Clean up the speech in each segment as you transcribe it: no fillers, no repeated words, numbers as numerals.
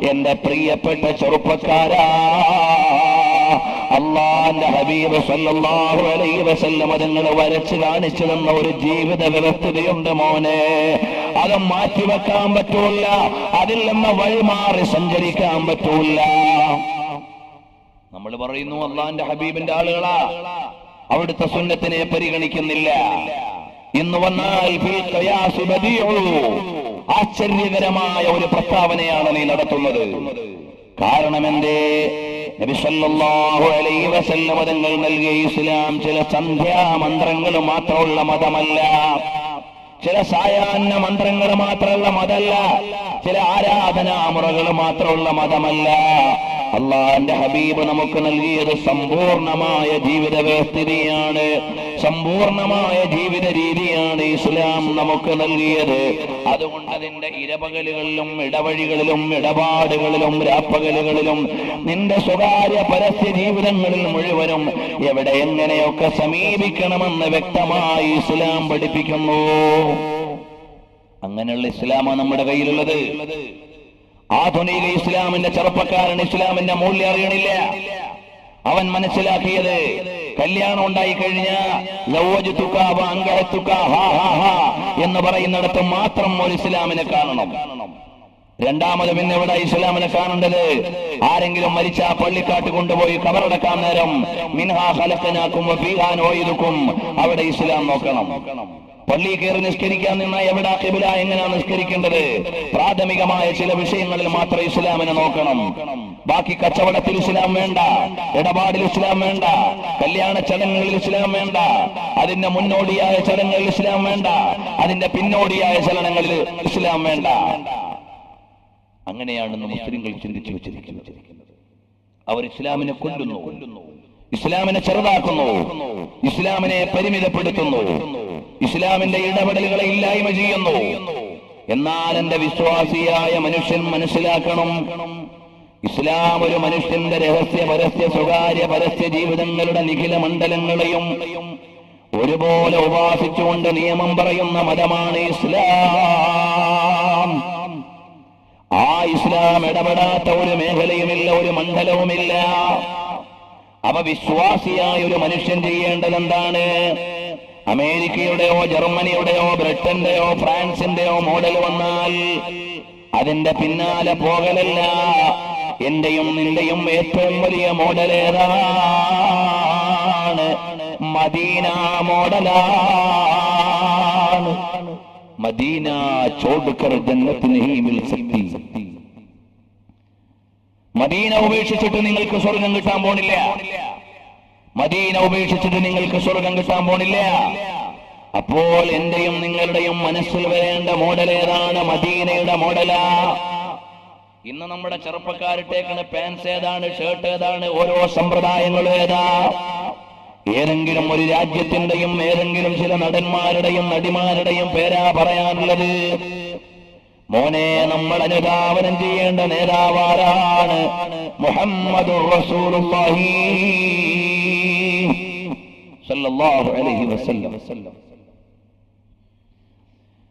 എന്റെ പ്രിയപ്പെട്ട ചെറുപ്പക്കാരാ, അല്ലാഹുവിന്റെ ഹബീബ് സല്ലല്ലാഹു അലൈഹി വസല്ലം തങ്ങൾ വരച്ചു കാണിച്ചു തന്ന ഒരു ജീവിത വ്യവസ്ഥയുണ്ട് മോനെ. അത് മാറ്റിവെക്കാൻ പറ്റൂല, അതിൽ നിന്ന് വഴിമാറി സഞ്ചരിക്കാൻ പറ്റൂല. നമ്മൾ പറയുന്നു അല്ലാഹുവിന്റെ ഹബീബിന്റെ ആളുകളാ, അവിടുത്തെ സുന്നത്തിനെ പരിഗണിക്കുന്നില്ല. ഇന്ന് വന്നാൽ ആശ്ചര്യകരമായ ഒരു പ്രസ്താവനയാണ് നീ നടത്തുന്നത്. കാരണം എന്തേ? നബി സല്ലല്ലാഹു അലൈഹി വസല്ലം തങ്ങൾ നൽകിയ ഇസ്ലാം ചില സന്ധ്യാമന്ത്രങ്ങൾ മാത്രമുള്ള മതമല്ല, ചില സായാഹ്ന മന്ത്രങ്ങൾ മാത്രമുള്ള മതമല്ല, ചില ആരാധനാമുറകൾ മാത്രമുള്ള മതമല്ല. അല്ലാഹുവിന്റെ ഹബീബ് നമുക്ക് നൽകിയത് സമ്പൂർണമായ ജീവിത വ്യവസ്ഥിതിയാണ്, സമ്പൂർണമായ ജീവിത രീതിയാണ് ഇസ്ലാം നമുക്ക് നൽകിയത്. അതുകൊണ്ട് അതിന്റെ ഇരപകലുകളിലും ഇടവഴികളിലും ഇടപാടുകളിലും രാപ്പകലുകളിലും നിന്റെ സ്വകാര്യ പരസ്യ ജീവിതങ്ങളിൽ മുഴുവനും എവിടെ എങ്ങനെയൊക്കെ സമീപിക്കണമെന്ന് വ്യക്തമായി ഇസ്ലാം പഠിപ്പിക്കുന്നു. അങ്ങനെയുള്ള ഇസ്ലാമാണ് നമ്മുടെ കയ്യിലുള്ളത്. ആധുനിക ഇസ്ലാമിന്റെ ചെറുപ്പക്കാരൻ ഇസ്ലാമിന്റെ മൂല്യം അറിയണില്ല. അവൻ മനസ്സിലാക്കിയത് കല്യാണം ഉണ്ടായി കഴിഞ്ഞാൽ എന്ന് പറയുന്നിടത്ത് മാത്രം ഒരു ഇസ്ലാമിനെ കാണണം. രണ്ടാമത് പിന്നെ ഇവിടെ ഇസ്ലാമിനെ കാണേണ്ടത് ആരെങ്കിലും മരിച്ച പള്ളിക്കാട്ട് കൊണ്ടുപോയി കബറടക്കാൻ നേരം മിൻഹാ ഖലഖനാകും വഫീഹാ നുഈദുകും, അവിടെ ഇസ്ലാം നോക്കണം. പള്ളി കയറി നിസ്കരിക്കാൻ നിന്നാൽ എവിടെ ഖിബ്ല, എങ്ങനെയാണ് നിസ്കരിക്കേണ്ടത്, പ്രാഥമികമായ ചില വിഷയങ്ങളിൽ മാത്രം ഇസ്ലാമിനെ നോക്കണം. ബാക്കി കച്ചവടത്തിൽ ഇസ്ലാം വേണ്ട, ഇടപാടിൽ ഇസ്ലാം വേണ്ട, കല്യാണ ചടങ്ങുകളിൽ ഇസ്ലാം വേണ്ട, അതിന്റെ മുന്നോടിയായ ചടങ്ങുകളിൽ ഇസ്ലാം വേണ്ട, അതിന്റെ പിന്നോടിയായ ചലനങ്ങളിൽ ഇസ്ലാം വേണ്ട. അങ്ങനെയാണെന്ന് മുസ്ലിങ്ങൾ ചിന്തിച്ചു വെച്ചിരിക്കുന്നത്. അവർ ഇസ്ലാമിനെ കൊല്ലുന്നു, ഇസ്ലാമിനെ ചെറുതാക്കുന്നു, ഇസ്ലാമിനെ പരിമിതപ്പെടുത്തുന്നു, ഇസ്ലാമിന്റെ ഇടപെടലുകളെ ഇല്ലായ്മ ചെയ്യുന്നു. എന്നാൽ എന്റെ വിശ്വാസിയായ മനുഷ്യൻ മനസ്സിലാക്കണം, ഇസ്ലാം ഒരു മനുഷ്യന്റെ രഹസ്യ പരസ്യ സ്വകാര്യ പരസ്യ ജീവിതങ്ങളുടെ നിഖില മണ്ഡലങ്ങളെയും ഒരുപോലെ ഉപാസിച്ചുകൊണ്ട് നിയമം പറയുന്ന മതമാണ് ഇസ്ലാം. ആ ഇസ്ലാം ഇടപെടാത്ത ഒരു മേഖലയുമില്ല, ഒരു മണ്ഡലവുമില്ല. അവ വിശ്വാസിയായ ഒരു മനുഷ്യൻ ചെയ്യേണ്ടത് എന്താണ്? അമേരിക്കയുടെയോ ജർമ്മനിയുടെയോ ബ്രിട്ടന്റെയോ ഫ്രാൻസിന്റെയോ മോഡൽ വന്നാൽ അതിന്റെ പിന്നാലെ പോകലല്ല. എന്റെയും നിന്റെയും ഏറ്റവും വലിയ മോഡൽ ഏതാണ്? മദീന മോഡലാണ്. മദീന ചോദ്കർ ജന്നത്ത് നഹീ മിൽ സക്തി. മദീന ഉപേക്ഷിച്ചിട്ട് നിങ്ങൾക്ക് സ്വർഗം കിട്ടാൻ പോണില്ല. മദീന ഉപേക്ഷിച്ചിട്ട് നിങ്ങൾക്ക് സ്വർഗം കിട്ടാൻ പോണില്ല. അപ്പോൾ എന്റെയും നിങ്ങളുടെയും മനസ്സിൽ വരേണ്ട മോഡൽ ഏതാണ്? മദീനയുടെ മോഡലാ. ഇന്ന് നമ്മുടെ ചെറുപ്പക്കാരിട്ടേക്കുന്ന പാൻസ് ഏതാണ്, ഷർട്ട് ഏതാണ്, ഓരോ സമ്പ്രദായങ്ങളും ഏതാ? ഏതെങ്കിലും ഒരു രാജ്യത്തിന്റെയും ഏതെങ്കിലും ചില നടന്മാരുടെയും നടിമാരുടെയും പേരാ പറയാനുള്ളത്? മോനെ, നമ്മൾ അനുധാവനം ചെയ്യേണ്ട നേതാവാരാണ്? മുഹമ്മദുർ റസൂലുള്ളാഹി സല്ലല്ലാഹു അലൈഹി വസല്ലം.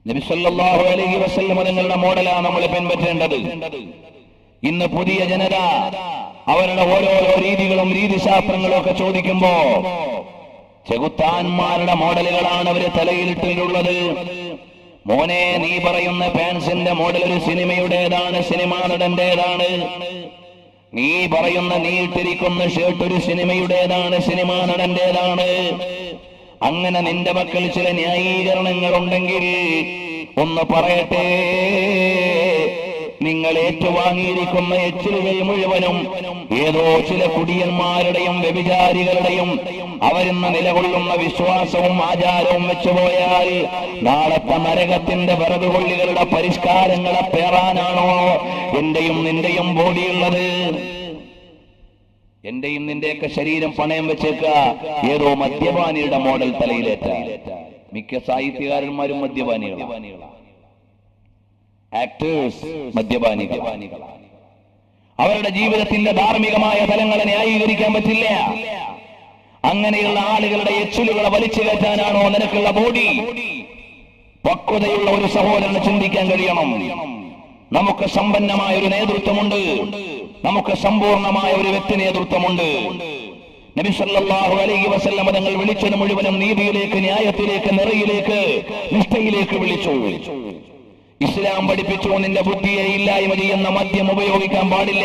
നബി സല്ലല്ലാഹു അലൈഹി വസല്ലം തങ്ങളുടെ മോഡലാണ് നമ്മൾ പിൻപറ്റേണ്ടത്. ഇന്ന് പുതിയ ജനത അവരുടെ ഓരോരോ രീതികളും രീതിശാസ്ത്രങ്ങളും ഒക്കെ ചോദിക്കുമ്പോ ചെകുത്താന്മാരുടെ മോഡലുകളാണ് അവര് തലയിലിട്ടുള്ളത്. മോനെ, നീ പറയുന്ന പാൻസിന്റെ മോഡൽ ഒരു സിനിമയുടേതാണ്, സിനിമാ നടന്റേതാണ്. നീ പറയുന്ന നീട്ടിരിക്കുന്ന ഷർട്ട് ഒരു സിനിമയുടേതാണ്, സിനിമാ നടന്റേതാണ്. അങ്ങനെ നിന്റെ മക്കൾ ചില ന്യായീകരണങ്ങൾ ഉണ്ടെങ്കിൽ ഒന്ന് പറയട്ടെ. നിങ്ങൾ ഏറ്റുവാങ്ങിയിരിക്കുന്ന എച്ചിലുകൾ മുഴുവനും ഏതോ ചില കുടിയന്മാരുടെയും വ്യഭിചാരികളുടെയും അവരിന്ന് നിലകൊള്ളുന്ന വിശ്വാസവും ആചാരവും വെച്ചുപോയാൽ നാളത്തെ നരകത്തിന്റെ വിറകുകൊള്ളികളുടെ പരിഷ്കാരങ്ങളെ പേറാനാണോ എന്റെയും നിന്റെയും ബോഡിയുള്ളത്? എന്റെയും നിന്റെയൊക്കെ ശരീരം പണയം വെച്ചേക്ക ഏതോ മദ്യപാനിയുടെ മോഡൽ തലയിലേറ്റ. മിക്ക സാഹിത്യകാരന്മാരും മദ്യപാനികളാണ്, ആക്ടേഴ്സ് മദ്യപാനികളാണ്. അവരുടെ ജീവിതത്തിന്റെ ധാർമ്മികമായ തലങ്ങളെ ന്യായീകരിക്കാൻ പറ്റില്ല. അങ്ങനെയുള്ള ആളുകളുടെ എച്ചിലുകളെ വലിച്ചു കയറ്റാനാണോ നിനക്കുള്ള ബോഡി? പക്വതയുള്ള ഒരു സഹോദരന് ചിന്തിക്കാൻ കഴിയണം. നമുക്ക് സമ്പന്നമായ ഒരു നേതൃത്വമുണ്ട്, നമുക്ക് സമ്പൂർണമായ ഒരു വ്യക്തി നേതൃത്വമുണ്ട്. നബി സല്ലല്ലാഹു അലൈഹി വസല്ലം തങ്ങൾ വിളിച്ചത് മുഴുവനും നീതിയിലേക്ക്, ന്യായത്തിലേക്ക്, നിറയിലേക്ക്, നിഷ്ഠയിലേക്ക് വിളിച്ചു. ഇസ്ലാം പഠിപ്പിച്ചു, നിന്റെ ബുദ്ധിയെ ഇല്ലായ്മ ചെയ്യുന്ന മദ്യം ഉപയോഗിക്കാൻ പാടില്ല,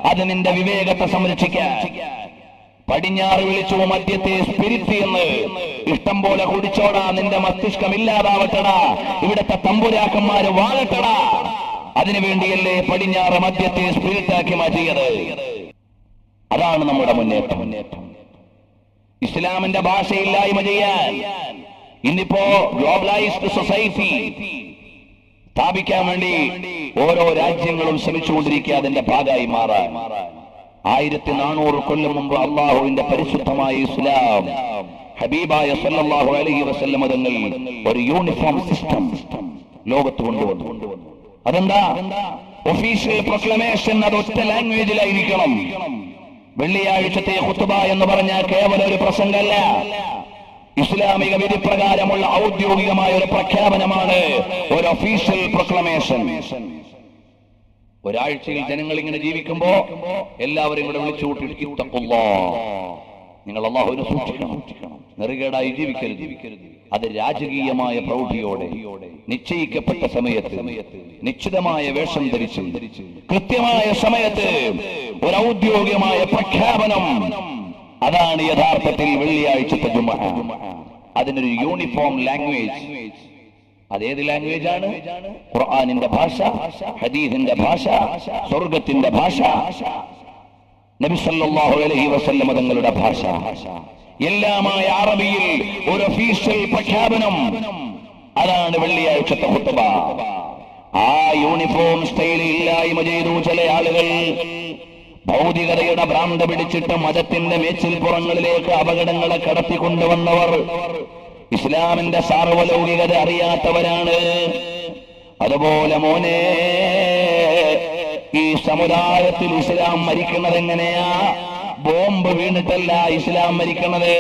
അത് നിന്റെ വിവേകത്തെ സംരക്ഷിക്കാൻ. പടിഞ്ഞാറ് വിളിച്ചു മദ്യത്തെ സ്പിരിറ്റ് എന്ന്. ഇഷ്ടം പോലെ കുടിച്ചോടാ, നിന്റെ മസ്തിഷ്കം ഇല്ലാതാവട്ടടാ, ഇവിടത്തെ തമ്പുരാക്കന്മാര് വാഴട്ടടാ. അതിനുവേണ്ടിയല്ലേ പടിഞ്ഞാറ് മദ്യത്തെ സ്പിരിറ്റാക്കി മാറ്റിയത്. അതാണ് നമ്മുടെ മുന്നേറ്റം. ഇസ്ലാമിന്റെ ഭാഷയില്ലായ്മ ചെയ്യാൻ ഇന്നിപ്പോ ഗ്ലോബലൈസ്ഡ് സൊസൈറ്റി സ്ഥാപിക്കാൻ വേണ്ടി ഓരോ രാജ്യങ്ങളും ശ്രമിച്ചുകൊണ്ടിരിക്കുക, അതിന്റെ ഭാഗമായി മാറാൻ. 1400 കൊല്ലം മുമ്പ് അള്ളാഹുവിന്റെ പരിശുദ്ധമായ ഇസ്ലാം ഹബീബായ സല്ലല്ലാഹു അലൈഹി വസല്ലം തങ്ങൾ ഒരു യൂണിഫോം സിസ്റ്റം ലോകത്ത് കൊണ്ടുവന്നു. അതെന്താ? ഒഫീഷ്യൽ പ്രൊക്ലമേഷൻ അത് ഒറ്റ ലാംഗ്വേജിലായിരിക്കണം. വെള്ളിയാഴ്ചത്തെ ഖുത്ബ എന്ന് പറഞ്ഞാൽ കേവലം ഒരു പ്രസംഗമല്ല, ഇസ്ലാമിക വിധിപ്രകാരമുള്ള ഔദ്യോഗികമായ ഒരു പ്രഖ്യാപനമാണ്, ഒരു ഒഫീഷ്യൽ പ്രൊക്ലമേഷൻ. ഒരാഴ്ചയിൽ ജനങ്ങൾ ഇങ്ങനെ ജീവിക്കുമ്പോ എല്ലാവരും കൂടെ വിളിച്ചുകൂട്ടി, നിങ്ങൾ അല്ലാഹുവിനെ സൂക്ഷിക്കണം, നെറുകേടായി ജീവിക്കരുത്. അത് രാജകീയമായ പ്രൗഢിയോടെ നിശ്ചയിക്കപ്പെട്ട സമയത്ത് നിശ്ചിതമായ വേഷം ധരിച്ച് കൃത്യമായ സമയത്ത് ഒരു ഔദ്യോഗികമായ പ്രഖ്യാപനം. അതാണ് യഥാർത്ഥത്തിൽ വെള്ളിയാഴ്ചത്തെ ജുമുഅ. അതിനൊരു യൂണിഫോം ലാംഗ്വേജ്. അതേത് ലാംഗ്വേജ് ആണ്? ഖുർആനിന്റെ ഭാഷ, ഹദീസിന്റെ ഭാഷ, സ്വർഗത്തിന്റെ ഭാഷ, നബി സല്ലല്ലാഹു അലൈഹി വസല്ലം തങ്ങളുടെ ഭാഷ, എല്ലാമായ അറബിയിൽ ഒരു ഒഫീഷ്യൽ പ്രഖ്യാപനം. അതാണ് വെള്ളിയാഴ്ചത്തെ ഖുത്ബ. ആ യൂണിഫോം സ്റ്റൈലിൽ ഇല്ലായ്മ ചെയ്തു ചില ആളുകൾ. ഭൗതികതയുടെ ഭ്രാന്ത പിടിച്ചിട്ട് മതത്തിന്റെ മേച്ചിൽപ്പുറങ്ങളിലേക്ക് അപകടങ്ങളെ കടത്തിക്കൊണ്ടുവന്നവർ ഇസ്ലാമിന്റെ സാർവലൗകികത അറിയാത്തവരാണ്. അതുപോലെ മോനെ, ഈ സമുദായത്തിൽ ഇസ്ലാം മരിക്കുന്നത് എങ്ങനെയാ? ബോംബ് വീണിട്ടല്ല ഇസ്ലാം മരിക്കുന്നത്,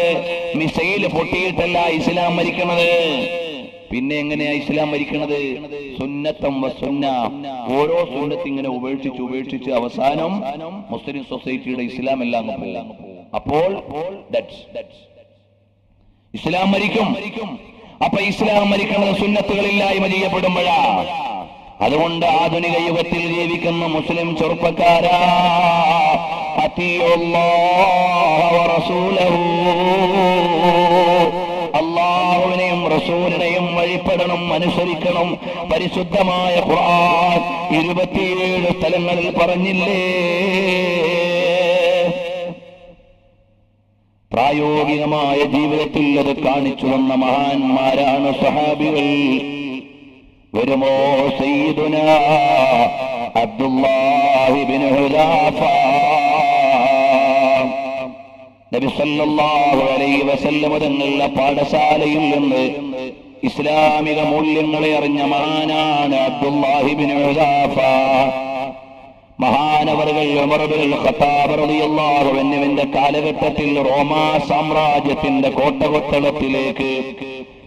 മിസൈൽ പൊട്ടിയിട്ടല്ല ഇസ്ലാം മരിക്കുന്നത്. പിന്നെ എങ്ങനെയാ ഇസ്ലാം മരിക്കുന്നത്? സുന്നത്തം വസുന്ന. ഓരോ സുന്നത്ത് ഇങ്ങനെ ഉപേക്ഷിച്ച് അവസാനം മുസ്ലിം സൊസൈറ്റിയുടെ ഇസ്ലാം എല്ലാം അപ്പോൾ ഇസ്ലാം മരിക്കും. അപ്പൊ ഇസ്ലാം മരിക്കുന്നത് സുന്നത്തുകളില്ലായ്മ ചെയ്യപ്പെടുമ്പോഴാ. അതുകൊണ്ട് ആധുനിക യുഗത്തിൽ ജീവിക്കുന്ന മുസ്ലിം ചെറുപ്പക്കാരാ, അല്ലാഹുവിനെയും റസൂലിനെയും വഴിപ്പെടണം, അനുസരിക്കണം. പരിശുദ്ധമായ ഖുർആൻ 27 സ്ഥലങ്ങളിൽ പറഞ്ഞില്ലേ? പ്രായോഗികമായ ജീവിതത്തിൽ അത് കാണിച്ചു തന്ന മഹാന്മാരാണ് സഹാബികൾ. വരുമോ സയ്യിദുനാ അബ്ദുല്ലാഹി ഇബ്നു ഹുദാഫ. നബി സല്ലല്ലാഹു അലൈഹി വസല്ലം തങ്ങളുടെ പാഠശാലയിൽ നിന്ന് ഇസ്ലാമിക മൂല്യങ്ങളെ അറിഞ്ഞ മഹാനാണ് അബ്ദുല്ലാഹി ഇബ്നു ഹുദാഫ. മഹാനവറുകൾ ഉമർ ഇബ്നുൽ ഖത്താബ് റളിയല്ലാഹു അൻഹുവിന്റെ കാലഘട്ടത്തിൽ റോമാ സാമ്രാജ്യത്തിന്റെ കോട്ടകൊത്തളത്തിലേക്ക്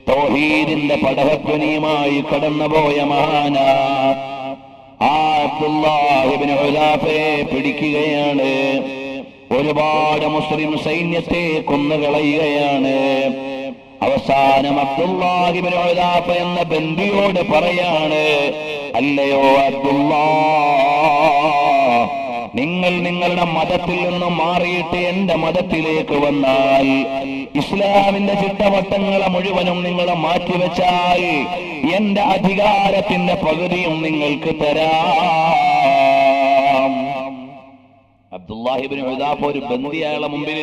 തൗഹീദിന്റെ പടഹധ്വനിയുമായി കടന്നുപോയ മഹാന ആ അബ്ദുല്ലാഹി ഇബ്നു ഹുദാഫയെ പിടിക്കുകയാണ്. ഒരുപാട് മുസ്ലിം സൈന്യത്തെ കൊന്നുകളയുകയാണ്. അവസാനം അബ്ദുല്ലാഹി ഇബ്നു ഹുദാഫ എന്ന ബന്ദിയോട് പറയാണ്, അല്ലയോ അബ്ദുല്ലാഹ്, നിങ്ങൾ നിങ്ങളുടെ മതത്തിൽ നിന്നും മാറിയിട്ട് എന്റെ മതത്തിലേക്ക് വന്നാൽ, ഇസ്ലാമിന്റെ ചിട്ടവട്ടങ്ങളെ മുഴുവനും നിങ്ങൾ മാറ്റിവെച്ചാൽ എന്റെ അധികാരത്തിന്റെ പകുതിയും നിങ്ങൾക്ക് തരാം. അബ്ദുല്ലാഹി ഇബ്നു ഹുദാഫ ഒരു ബന്ദിയായ മുമ്പിൽ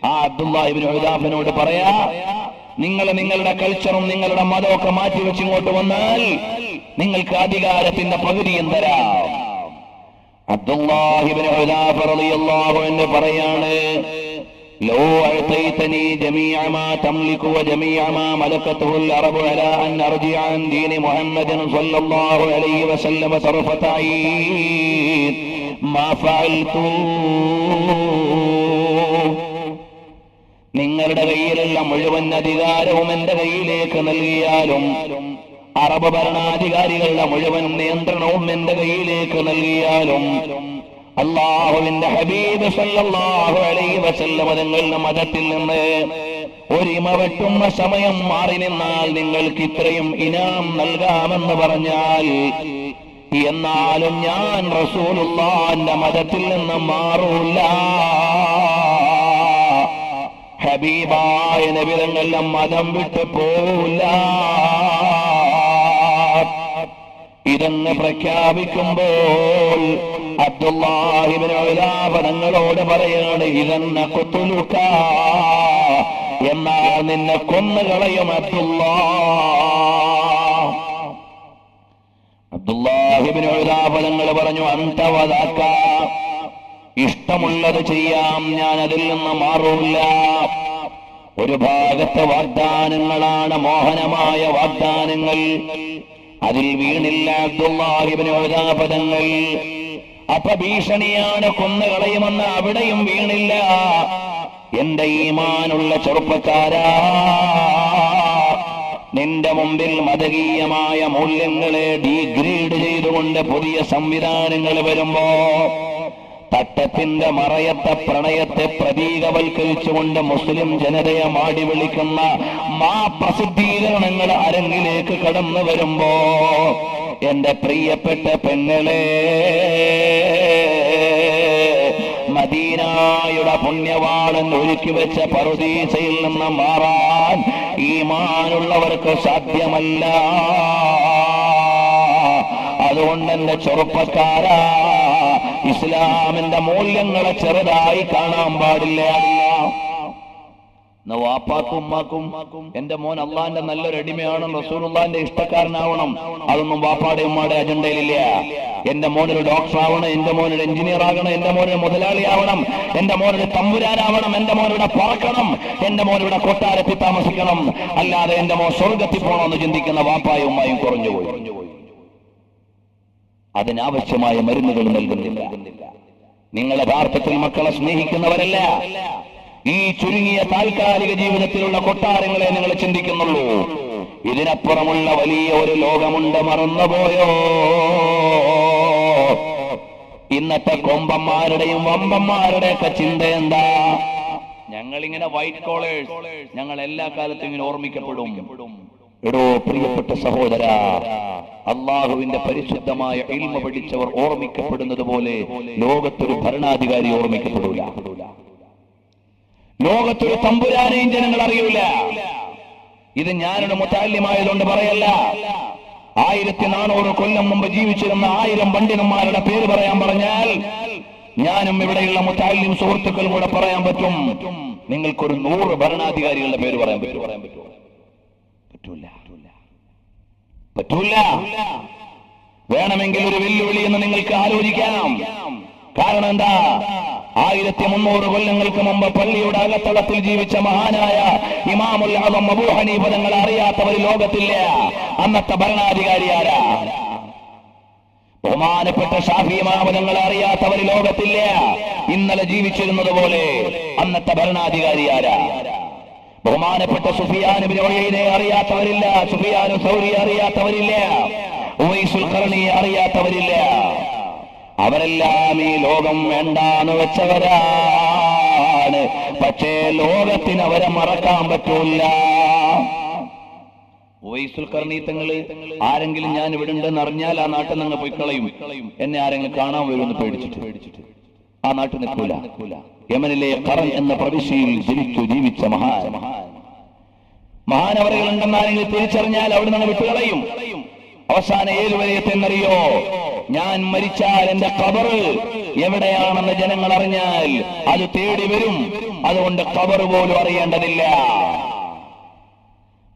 ആ അബ്ദുല്ലാഹി ഇബ്നു ഹുദാഫിനോട് പറയാ, നിങ്ങൾ നിങ്ങളുടെ കൾച്ചറും നിങ്ങളുടെ മതമൊക്കെ മാറ്റിവെച്ച് ഇങ്ങോട്ട് വന്നാൽ നിങ്ങൾക്ക് അധികാരത്തിന്റെ പകുതിയും തരാം. അബ്ദുല്ലാഹി ഇബ്നു ഹുദാഫ റളിയല്ലാഹു അൻഹു പറയാണ്, ലോ അഅതൈതനി ജമീഅ മാ തംലികു വജമീഅ മാ മലകതുൽ അറബു അലാ അൻ അർജിഅ അൻ ദീനി മുഹമ്മദിൻ സ്വല്ലല്ലാഹു അലൈഹി വസല്ലം തർഫത ഐൻ മാ ഫഅൽതു. നിങ്ങളുടെ കയ്യിലുള്ള മുഴുവൻ അധികാരവും എന്റെ കയ്യിലേക്ക് നൽകിയാലും അറബ് ഭരണാധികാരികളുടെ മുഴുവൻ നിയന്ത്രണവും എന്റെ കയ്യിലേക്ക് നൽകിയാലും അല്ലാഹുവിന്റെ ഹബീബ് സല്ലല്ലാഹു അലൈഹി വസല്ലം തങ്ങളുടെ മതത്തിൽ നിന്ന് ഒരിമ വെട്ടുന്ന സമയം മാറി നിന്നാൽ നിങ്ങൾക്ക് ഇത്രയും ഇനാം നൽകാമെന്ന് പറഞ്ഞാൽ, എന്നാലും ഞാൻ റസൂലുള്ളാഹിന്റെ മതത്തിൽ നിന്ന് മാറൂല. ഹബീബായ നബി തങ്ങളുടെ മതം വിട്ടു പോവില്ല. ഇതെന്ന് പ്രഖ്യാപിക്കുമ്പോൾ അബ്ദുല്ലാഹി ഇബ്നു ഉലാബ തങ്ങളോട് പറയാണ്, ഇതെന്ന ഖുതുലുക, എന്നാൽ നിന്നെ കൊന്നുകളയും അബ്ദുല്ലാഹി ഇബ്നു ഉലാബ തങ്ങൾ പറഞ്ഞു, അന്ത വദാക, ഇഷ്ടമുള്ളത് ചെയ്യാം, ഞാൻ അതിൽ നിന്ന് മാറൂല. ഒരു ഭാഗത്തെ വാഗ്ദാനങ്ങളാണ് മോഹനമായ വാഗ്ദാനങ്ങൾ, അതിൽ വീണില്ല അബ്ദുല്ലാഹി ഇബ്നു ഉലാബ തങ്ങൾ. അപ്പൊ ഭീഷണിയാണ്, കൊന്നുകളയുമെന്ന് അവിടെയും വീണില്ല. എന്റെ ഈമാനുള്ള ചെറുപ്പക്കാരാ, നിന്റെ മുമ്പിൽ മതകീയമായ മൂല്യങ്ങളെ ഡീഗ്രേഡ് ചെയ്തുകൊണ്ട് പുതിയ സംവിധാനങ്ങൾ വരുമ്പോ തട്ടത്തിന്റെ മറയത്തെ പ്രണയത്തെ പ്രതീകവൽക്കരിച്ചുകൊണ്ട് മുസ്ലിം ജനതയെ മാടി വിളിക്കുന്ന പ്രസിദ്ധീകരണങ്ങൾ അരങ്ങിലേക്ക് കടന്നു വരുമ്പോ എന്റെ പ്രിയപ്പെട്ട പെങ്ങളെ, മദീനായുടെ പുണ്യവാളൻ ഒരുക്കി വെച്ച പറുദീസയിൽ നിന്ന് മാറാൻ ഈമാനുള്ളവർക്ക് സാധ്യമല്ല. അതുകൊണ്ട് എന്റെ ചെറുപ്പക്കാരാ, ഇസ്ലാമിന്റെ മൂല്യങ്ങളെ ചെറുതായി കാണാൻ പാടില്ല. വാപ്പാക്കും ഉമ്മാക്കും എന്റെ മോൻ അള്ളാന്റെ നല്ലൊരു അടിമയാണ്, റസൂലുള്ളാഹിന്റെ ഇഷ്ടക്കാരനാവണം, അതൊന്നും വാപ്പാടെ ഉമ്മാടെ അജണ്ടയിലില്ല. എന്റെ മോനൊരു ഡോക്ടർ ആവണം, എന്റെ മോനൊരു എഞ്ചിനീയർ ആകണം, എന്റെ മോനൊരു മുതലാളിയാവണം, എന്റെ മോനൊരു തമ്പുരാനാവണം, എന്റെ മോനിവിടെ പറക്കണം, എന്റെ മോനിവിടെ കൊട്ടാരത്തിൽ താമസിക്കണം, അല്ലാതെ എന്റെ മോൻ സ്വർഗത്തിൽ പോകണമെന്ന് ചിന്തിക്കുന്ന വാപ്പായും ഉമ്മായും കുറഞ്ഞുപോയി. അതിനാവശ്യമായ മരുന്നുകൾ നൽകുന്നില്ല. നിങ്ങൾ യഥാർത്ഥത്തിൽ മക്കളെ സ്നേഹിക്കുന്നവരല്ല. ഈ ചുരുങ്ങിയ താൽക്കാലിക ജീവിതത്തിലുള്ള കൊട്ടാരങ്ങളെ നിങ്ങൾ ചിന്തിക്കുന്നുള്ളൂ. ഇതിനപ്പുറമുള്ള വലിയ ഒരു ലോകമുണ്ട്, മറന്നുപോയോ? ഇന്നത്തെ കൊമ്പന്മാരുടെയും വമ്പന്മാരുടെയൊക്കെ ചിന്ത എന്താ? ഞങ്ങളിങ്ങനെ വൈറ്റ് കോളേഴ്സ്, ഞങ്ങൾ എല്ലാ കാലത്തും ഇങ്ങനെ ഓർമ്മിക്കപ്പെടും. എടോ പ്രിയപ്പെട്ട സഹോദര, അള്ളാഹുവിന്റെ പരിശുദ്ധമായ ഇൽമ പഠിച്ചവർ ഓർമ്മിക്കപ്പെടുന്നത് പോലെ ലോകത്തൊരു ഭരണാധികാരി ഓർമ്മിക്കപ്പെടൂല. ലോകത്തൊരു തമ്പുരാനെയും ജനങ്ങൾ അറിയൂല. ഇത് ഞാനൊരു മുതഅല്ലിമായതുകൊണ്ട് പറയല്ല. 1400 കൊല്ലം മുമ്പ് ജീവിച്ചിരുന്ന 1000 പണ്ഡിതന്മാരുടെ പേര് പറയാൻ പറഞ്ഞാൽ ഞാനും ഇവിടെയുള്ള മുതഅല്ലിം സുഹൃത്തുക്കളും കൂടെ പറയാൻ പറ്റും. നിങ്ങൾക്കൊരു 100 ഭരണാധികാരികളുടെ പേര് പറയാൻ പറ്റുമോ? പറ്റൂല. വേണമെങ്കിൽ ഒരു വെല്ലുവിളി എന്ന് നിങ്ങൾക്ക് ആലോചിക്കാം. കാരണം എന്താ? 1300 കൊല്ലങ്ങൾക്ക് മുമ്പ് പള്ളിയുടെ അകത്തളത്തിൽ ജീവിച്ച മഹാനായ ഇമാമുൽ അഅ്സം അബൂ ഹനീഫ തങ്ങളെ അറിയാത്തവർ ലോകത്തില്ല. അന്നത്തെ ഭരണാധികാരി ആരാ? ബഹുമാനപ്പെട്ട ഷാഫി ഇമാം തങ്ങളെ അറിയാത്തവർ ലോകത്തില്ല. ഇന്നലെ ജീവിച്ചിരുന്നത് പോലെ അന്നത്തെ ഭരണാധികാരി ആരാ? ബഹുമാനപ്പെട്ട സുഫിയാൻ ഇബ്നു ഉയൈനയെ അറിയാത്തവരില്ല. സുഫിയാൻ സൗരി അറിയാത്തവരില്ല. ഉവൈസുൽ ഖർണിയെ അറിയാത്തവരില്ല. അവരെല്ലാം ഈ ലോകം വേണ്ടാന്ന് വെച്ചവരാണ്. പക്ഷേ ലോകത്തിന് അവരെ മറക്കാൻ പറ്റൂല. ഉവൈസുൽ ഖർണി തങ്ങള് ആരെങ്കിലും ഞാൻ ഇവിടെ ഉണ്ടെന്ന് അറിഞ്ഞാൽ ആ നാട്ടിൽ നിന്ന് പോയി കളയും. എന്നെ ആരെങ്കിലും കാണാൻ വരുമെന്ന് പേടിച്ചിട്ട് ആ നാട്ടിൽ നിൽക്കൂല. യമനിലെ ഖറൻ എന്ന പ്രവിശ്യയിൽ ജീവിച്ച മഹാനവറുകളുണ്ടെന്ന് ആരെങ്കിലും തിരിച്ചറിഞ്ഞാൽ അവിടെ നിന്ന് വിട്ടുകളയും. അവസാനം ഏതുവരെ എത്തുന്നറിയോ? ഞാൻ മരിച്ചാൽ എന്റെ ഖബർ എവിടെയാണെന്ന് ജനങ്ങൾ അറിഞ്ഞാൽ അത് തേടി വരും. അതുകൊണ്ട് ഖബർ പോലും അറിയേണ്ടതില്ല.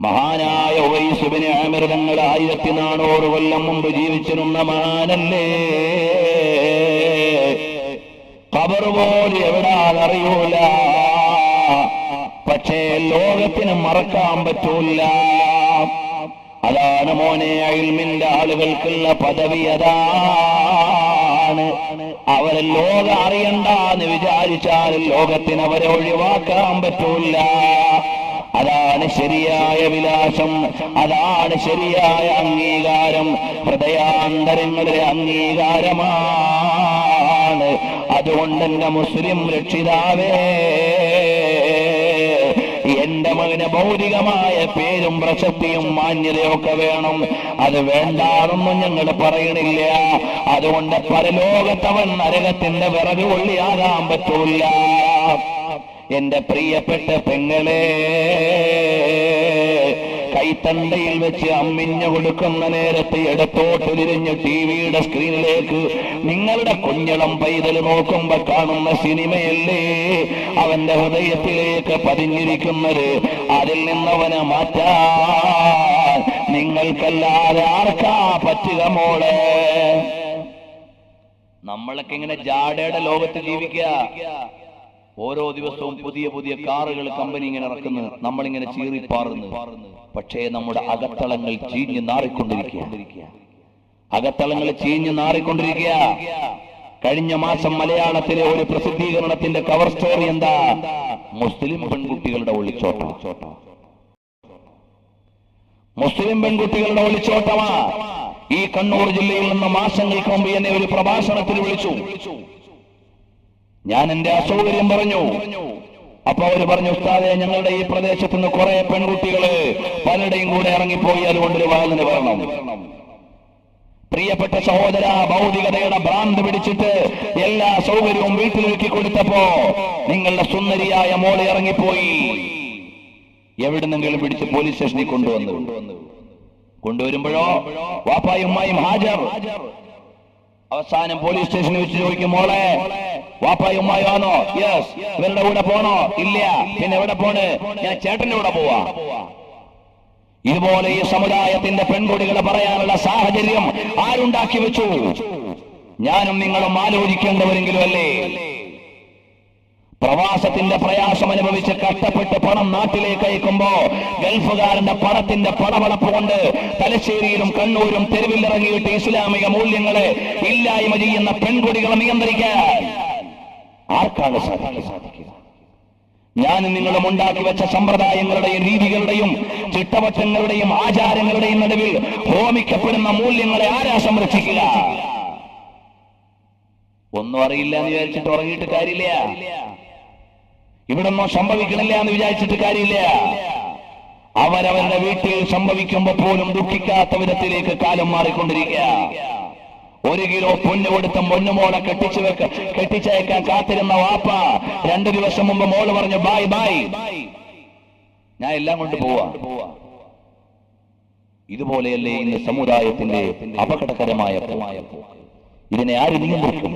മഹാനായ ഉവൈസ് ഇബ്നു ആമിർ തങ്ങൾ 1400 കൊല്ലം മുമ്പ് ജീവിച്ചിരുന്ന മഹാനല്ലേ. ഖബർ പോലും എവിടാന്നറിയൂല. പക്ഷേ ലോകത്തിന് മറക്കാൻ പറ്റൂല. അതാണ് മോനെ ഇൽമിന്റെ ആളുകൾക്കുള്ള പദവി. അതാണ് അവരെ ലോകം അറിയണ്ടെന്ന് വിചാരിച്ചാൽ ലോകത്തിന് അവരെ ഒഴിവാക്കാൻ പറ്റൂല. അതാണ് ശരിയായ വിലാസം, അതാണ് ശരിയായ അംഗീകാരം, ഹൃദയാന്തരങ്ങളിലെ അംഗീകാരമാണ്. അതുകൊണ്ട് എന്റെ മുസ്ലിം രക്ഷിതാവേ, എന്റെ മകന് ഭൗതികമായ പേരും പ്രശസ്തിയും മാന്യതയൊക്കെ വേണം, അത് വേണ്ടാതൊന്നും ഞങ്ങൾ പറയണില്ല. അതുകൊണ്ട് പരലോകത്തവൻ നരകത്തിന്റെ വിറക് കൊള്ളിയാകാൻ പറ്റൂല. എന്റെ പ്രിയപ്പെട്ട പെങ്ങളെ, കൈത്തണ്ടയിൽ വെച്ച് അമ്മിഞ്ഞു കൊടുക്കുന്ന നേരത്തെ ഇടത്തോട്ട് തിരിഞ്ഞ് ടിവിയുടെ സ്ക്രീനിലേക്ക് നിങ്ങളുടെ കുഞ്ഞളം പൈതൽ നോക്കുമ്പോ കാണുന്ന സിനിമയല്ലേ അവന്റെ ഹൃദയത്തിലേക്ക് പതിഞ്ഞിരിക്കുന്നത്? അതിൽ നിന്നവനെ മാറ്റാൻ നിങ്ങൾക്കല്ലാതെ ആർക്കാ പറ്റുക മോളെ? നമ്മളൊക്കെ ഇങ്ങനെ ജാടയുടെ ലോകത്ത് ജീവിക്കുക. ഓരോ ദിവസവും പുതിയ പുതിയ കാറുകൾ കമ്പനി ഇങ്ങനെ ഇറക്കുന്നു, നമ്മളിങ്ങനെ ചീറിപ്പാറുന്നു. പക്ഷേ നമ്മുടെ അകത്തളങ്ങൾ ചീഞ്ഞ് നാറിക്കൊണ്ടിരിക്കുക. അകത്തളങ്ങൾ ചീഞ്ഞ് നാറിക്കൊണ്ടിരിക്കുക. കഴിഞ്ഞ മാസം മലയാളത്തിലെ ഒരു പ്രസിദ്ധീകരണത്തിന്റെ കവർ സ്റ്റോറി എന്താ? മുസ്ലിം പെൺകുട്ടികളുടെ ഒളിച്ചോട്ടം. മുസ്ലിം പെൺകുട്ടികളുടെ ഒളിച്ചോട്ടമാ. ഈ കണ്ണൂർ ജില്ലയിൽ നിന്ന് മാസങ്ങൾക്ക് മുമ്പ് എന്നെ ഒരു പ്രഭാഷണത്തിൽ വിളിച്ചു. ഞാൻ എന്റെ അസൗകര്യം പറഞ്ഞു. അപ്പൊ അവര് പറഞ്ഞു, ഉസ്താദെ, ഞങ്ങളുടെ ഈ പ്രദേശത്ത് നിന്ന് കുറെ പെൺകുട്ടികള് പലരുടെയും കൂടെ ഇറങ്ങിപ്പോയി, അതുകൊണ്ടൊരു വാലിന് വരണം. പ്രിയപ്പെട്ട സഹോദര, ഭൗതികതയുടെ ഭ്രാന്ത് പിടിച്ചിട്ട് എല്ലാ സൗകര്യവും വീട്ടിലൊരുക്കി കൊടുത്തപ്പോ നിങ്ങളുടെ സുന്ദരിയായ മോളെ ഇറങ്ങിപ്പോയി. എവിടുന്നെങ്കിലും പിടിച്ച് പോലീസ് സ്റ്റേഷനിൽ കൊണ്ടുവരുമ്പോഴോ വാപ്പായും ഉമ്മായും ഹാജർ. അവസാനം പോലീസ് സ്റ്റേഷനിൽ വെച്ച് ചോദിക്കും, മോളെ വാപ്പായും ഉമ്മായാണോ? യെസ്. ഇവരുടെ കൂടെ പോണോ? ഇല്ല. പിന്നെ എവിടെ പോണ്? ഞാൻ ചേട്ടന്റെ കൂടെ പോവാ. ഇതുപോലെ ഈ സമുദായത്തിന്റെ പെൺകുട്ടികളെ പറയാനുള്ള സാഹചര്യം ആരുണ്ടാക്കി വെച്ചു? ഞാനും നിങ്ങളും ആലോചിക്കേണ്ടവരെങ്കിലും അല്ലേ? പ്രവാസത്തിന്റെ പ്രയാസം അനുഭവിച്ച് കഷ്ടപ്പെട്ട് പണം നാട്ടിലേക്ക് അയക്കുമ്പോ ഗൾഫുകാരന്റെ പണത്തിന്റെ പണവളപ്പ് കൊണ്ട് തലശ്ശേരിയിലും കണ്ണൂരും തെരുവിലിറങ്ങിയിട്ട് ഇസ്ലാമിക മൂല്യങ്ങളെ ഇല്ലായ്മ ചെയ്യുന്ന പെൺകുട്ടികളെ നിയന്ത്രിക്കാൻ ആർക്കാണ് സാധിക്കുക? ഞാനും നിങ്ങളും ഉണ്ടാക്കി വെച്ച സമ്പ്രദായങ്ങളുടെയും രീതികളുടെയും ചിട്ടവട്ടങ്ങളുടെയും ആചാരങ്ങളുടെയും നടുവിൽ ഹോമിക്കപ്പെടുന്ന മൂല്യങ്ങളെ ആരാ സംരക്ഷിക്കുക? ഒന്നും അറിയില്ല എന്ന് വിചാരിച്ചിട്ട് ഉറങ്ങിയിട്ട് കാര്യമില്ല. ഇവിടൊന്നും സംഭവിക്കണില്ല എന്ന് വിചാരിച്ചിട്ട് കാര്യമില്ല. അവരവരുടെ വീട്ടിൽ സംഭവിക്കുമ്പോ പോലും ദുഃഖിക്കാത്ത വിധത്തിലേക്ക് കാലം മാറിക്കൊണ്ടിരിക്കുക. 1 കിലോ പൊന്നു കൊടുത്ത പൊന്നുമോളെ കെട്ടിച്ചയക്കാൻ കാത്തിരുന്ന വാപ്പ 2 ദിവസം മുമ്പ് മോള് പറഞ്ഞു, ബായ് ബായ്, ഞാൻ എല്ലാം കൊണ്ട് പോവാ. ഇതുപോലെയല്ലേ ഇന്ന് സമുദായത്തിന്റെ അപകടകരമായ പോക്ക്? ഇതിനെ ആര് നിയന്ത്രിക്കും?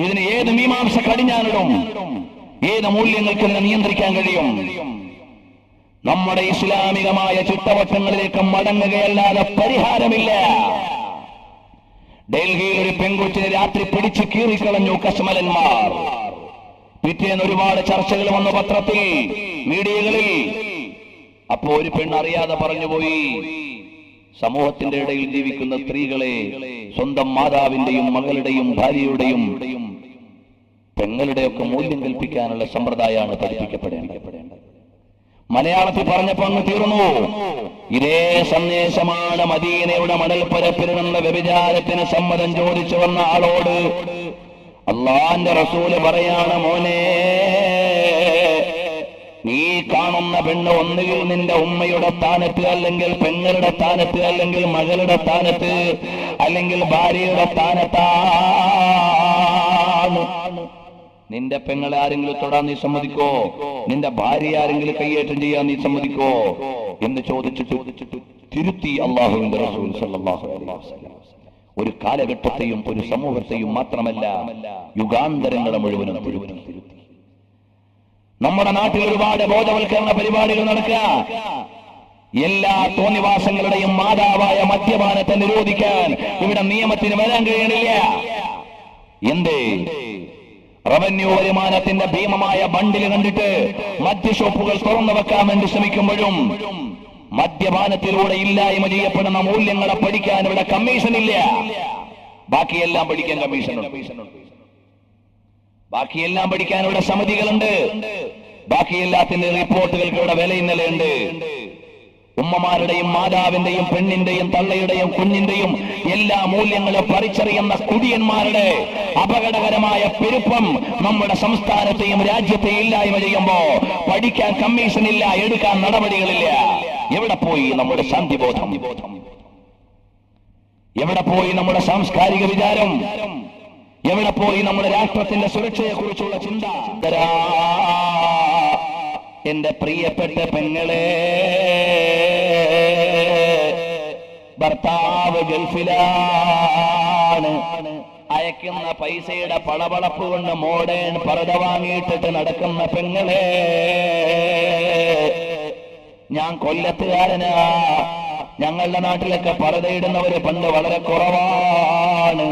ഇതിന് ഏത് മീമാംസ കടിഞ്ഞാനിടും? ഏത് മൂല്യങ്ങൾക്ക് നിയന്ത്രിക്കാൻ കഴിയും? നമ്മുടെ ഇസ്ലാമികമായ ചിട്ടവട്ടങ്ങളിലേക്ക് മടങ്ങുകയല്ലാതെ പരിഹാരമില്ല. ഡൽഹിയിൽ ഒരു പെൺകുട്ടിയെ രാത്രി പിടിച്ചു കീറിക്കളഞ്ഞു കശ്മലന്മാർ. പിറ്റേന്ന് ഒരുപാട് ചർച്ചകൾ വന്നു പത്രത്തിൽ, മീഡിയകളിൽ. അപ്പോ ഒരു പെണ്ണ് അറിയാതെ പറഞ്ഞുപോയി, സമൂഹത്തിന്റെ ഇടയിൽ ജീവിക്കുന്ന സ്ത്രീകളെ സ്വന്തം മാതാവിന്റെയും മകളുടെയും ഭാര്യയുടെയും പെങ്ങളുടെയൊക്കെ മൂല്യം കൽപ്പിക്കാനുള്ള സമ്പ്രദായമാണ് പഠിപ്പിക്കപ്പെടേണ്ടത്. മലയാളത്തിൽ പറഞ്ഞപ്പോ അങ്ങ് തീർന്നു. ഇതേ സന്ദേശമാണ് മദീനയുടെ മണൽപ്പരപ്പിൽ നിന്ന് വ്യഭിചാരത്തിന് സമ്മതം ചോദിച്ചു വന്ന ആളോട് അള്ളാന്റെ റസൂല് പറയാണ്, മോനെ, നീ കാണുന്ന പെണ്ണ് ഒന്നുകിൽ നിന്റെ ഉമ്മയുടെ സ്ഥാനത്ത്, അല്ലെങ്കിൽ പെങ്ങളുടെ സ്ഥാനത്ത്, അല്ലെങ്കിൽ മകളുടെ സ്ഥാനത്ത്, അല്ലെങ്കിൽ ഭാര്യയുടെ സ്ഥാനത്താണ്. നിന്റെ പെങ്ങളെ ആരെങ്കിലും തൊടാൻ നീ സമ്മതിക്കോ? നിന്റെ ഭാര്യ ആരെങ്കിലും കയ്യേറ്റം ചെയ്യാൻ നീ സമ്മതിക്കോ എന്ന് ചോദിച്ചിട്ട് തിരുത്തി അള്ളാഹുവിന്റെ റസൂൽ സല്ലല്ലാഹു അലൈഹി വസല്ലം. ഒരു കാലഘട്ടത്തെയും ഒരു സമൂഹത്തെയും മാത്രമല്ല, യുഗാന്തരങ്ങളെ മുഴുവനും തിരുത്തി. നമ്മുടെ നാട്ടിൽ ഒരുപാട് ബോധവൽക്കരണ പരിപാടികൾ നടക്കുക. എല്ലാ തോന്നിവാസങ്ങളുടെയും മാതാവായ മദ്യപാനത്തെ നിരോധിക്കാൻ ഇവിടെ നിയമത്തിന് വരാൻ കഴിയണില്ല. എന്തേ? റവന്യൂ വരുമാനത്തിന്റെ ഭീമമായ ബണ്ടിൽ കണ്ടിട്ട് മദ്യഷോപ്പുകൾ തുറന്നു വെക്കാൻ വേണ്ടി ശ്രമിക്കുമ്പോഴും മദ്യപാനത്തിലൂടെ ഇല്ലായ്മ ചെയ്യപ്പെടുന്ന മൂല്യങ്ങളെ പഠിക്കാൻ ഇവിടെ കമ്മീഷൻ ഇല്ല. ബാക്കിയെല്ലാം പഠിക്കാൻ കമ്മീഷനുണ്ട്. ബാക്കിയെല്ലാം പഠിക്കാൻ ഇവിടെ സമിതികളുണ്ട്. ബാക്കി എല്ലാത്തിന്റെ റിപ്പോർട്ടുകൾക്ക് ഇവിടെ വില ഇന്നലെയുണ്ട്. ഉമ്മമാരുടെയും മാതാവിന്റെയും പെണ്ണിന്റെയും തള്ളയുടെയും കുഞ്ഞിന്റെയും എല്ലാ മൂല്യങ്ങളും പറിച്ചറിയുന്ന കുടിയന്മാരുടെ അപകടകരമായ പെരുപ്പം നമ്മുടെ സംസ്ഥാനത്തെയും രാജ്യത്തെയും ഇല്ലായ്മ ചെയ്യുമ്പോ പഠിക്കാൻ കമ്മീഷൻ ഇല്ല, എടുക്കാൻ നടപടികളില്ല. എവിടെ പോയി നമ്മുടെ ശാന്തിബോധം? എവിടെ പോയി നമ്മുടെ സാംസ്കാരിക വിചാരം? എവിടെ പോയി നമ്മുടെ രാഷ്ട്രത്തിന്റെ സുരക്ഷയെ കുറിച്ചുള്ള ചിന്ത? എന്റെ പ്രിയപ്പെട്ട പെങ്ങളെ, ഭർത്താവ് ഗൾഫിലാണ്. അയക്കുന്ന പൈസയുടെ പളപളപ്പ് കൊണ്ട് മോഡേൺ പർദ്ദ വാങ്ങിയിട്ടിട്ട് നടക്കുന്ന പെങ്ങളെ, ഞാൻ കൊല്ലത്തുകാരനാ. ഞങ്ങളുടെ നാട്ടിലൊക്കെ പർദ്ദയിടുന്നവര് പണ്ട് വളരെ കുറവാണ്,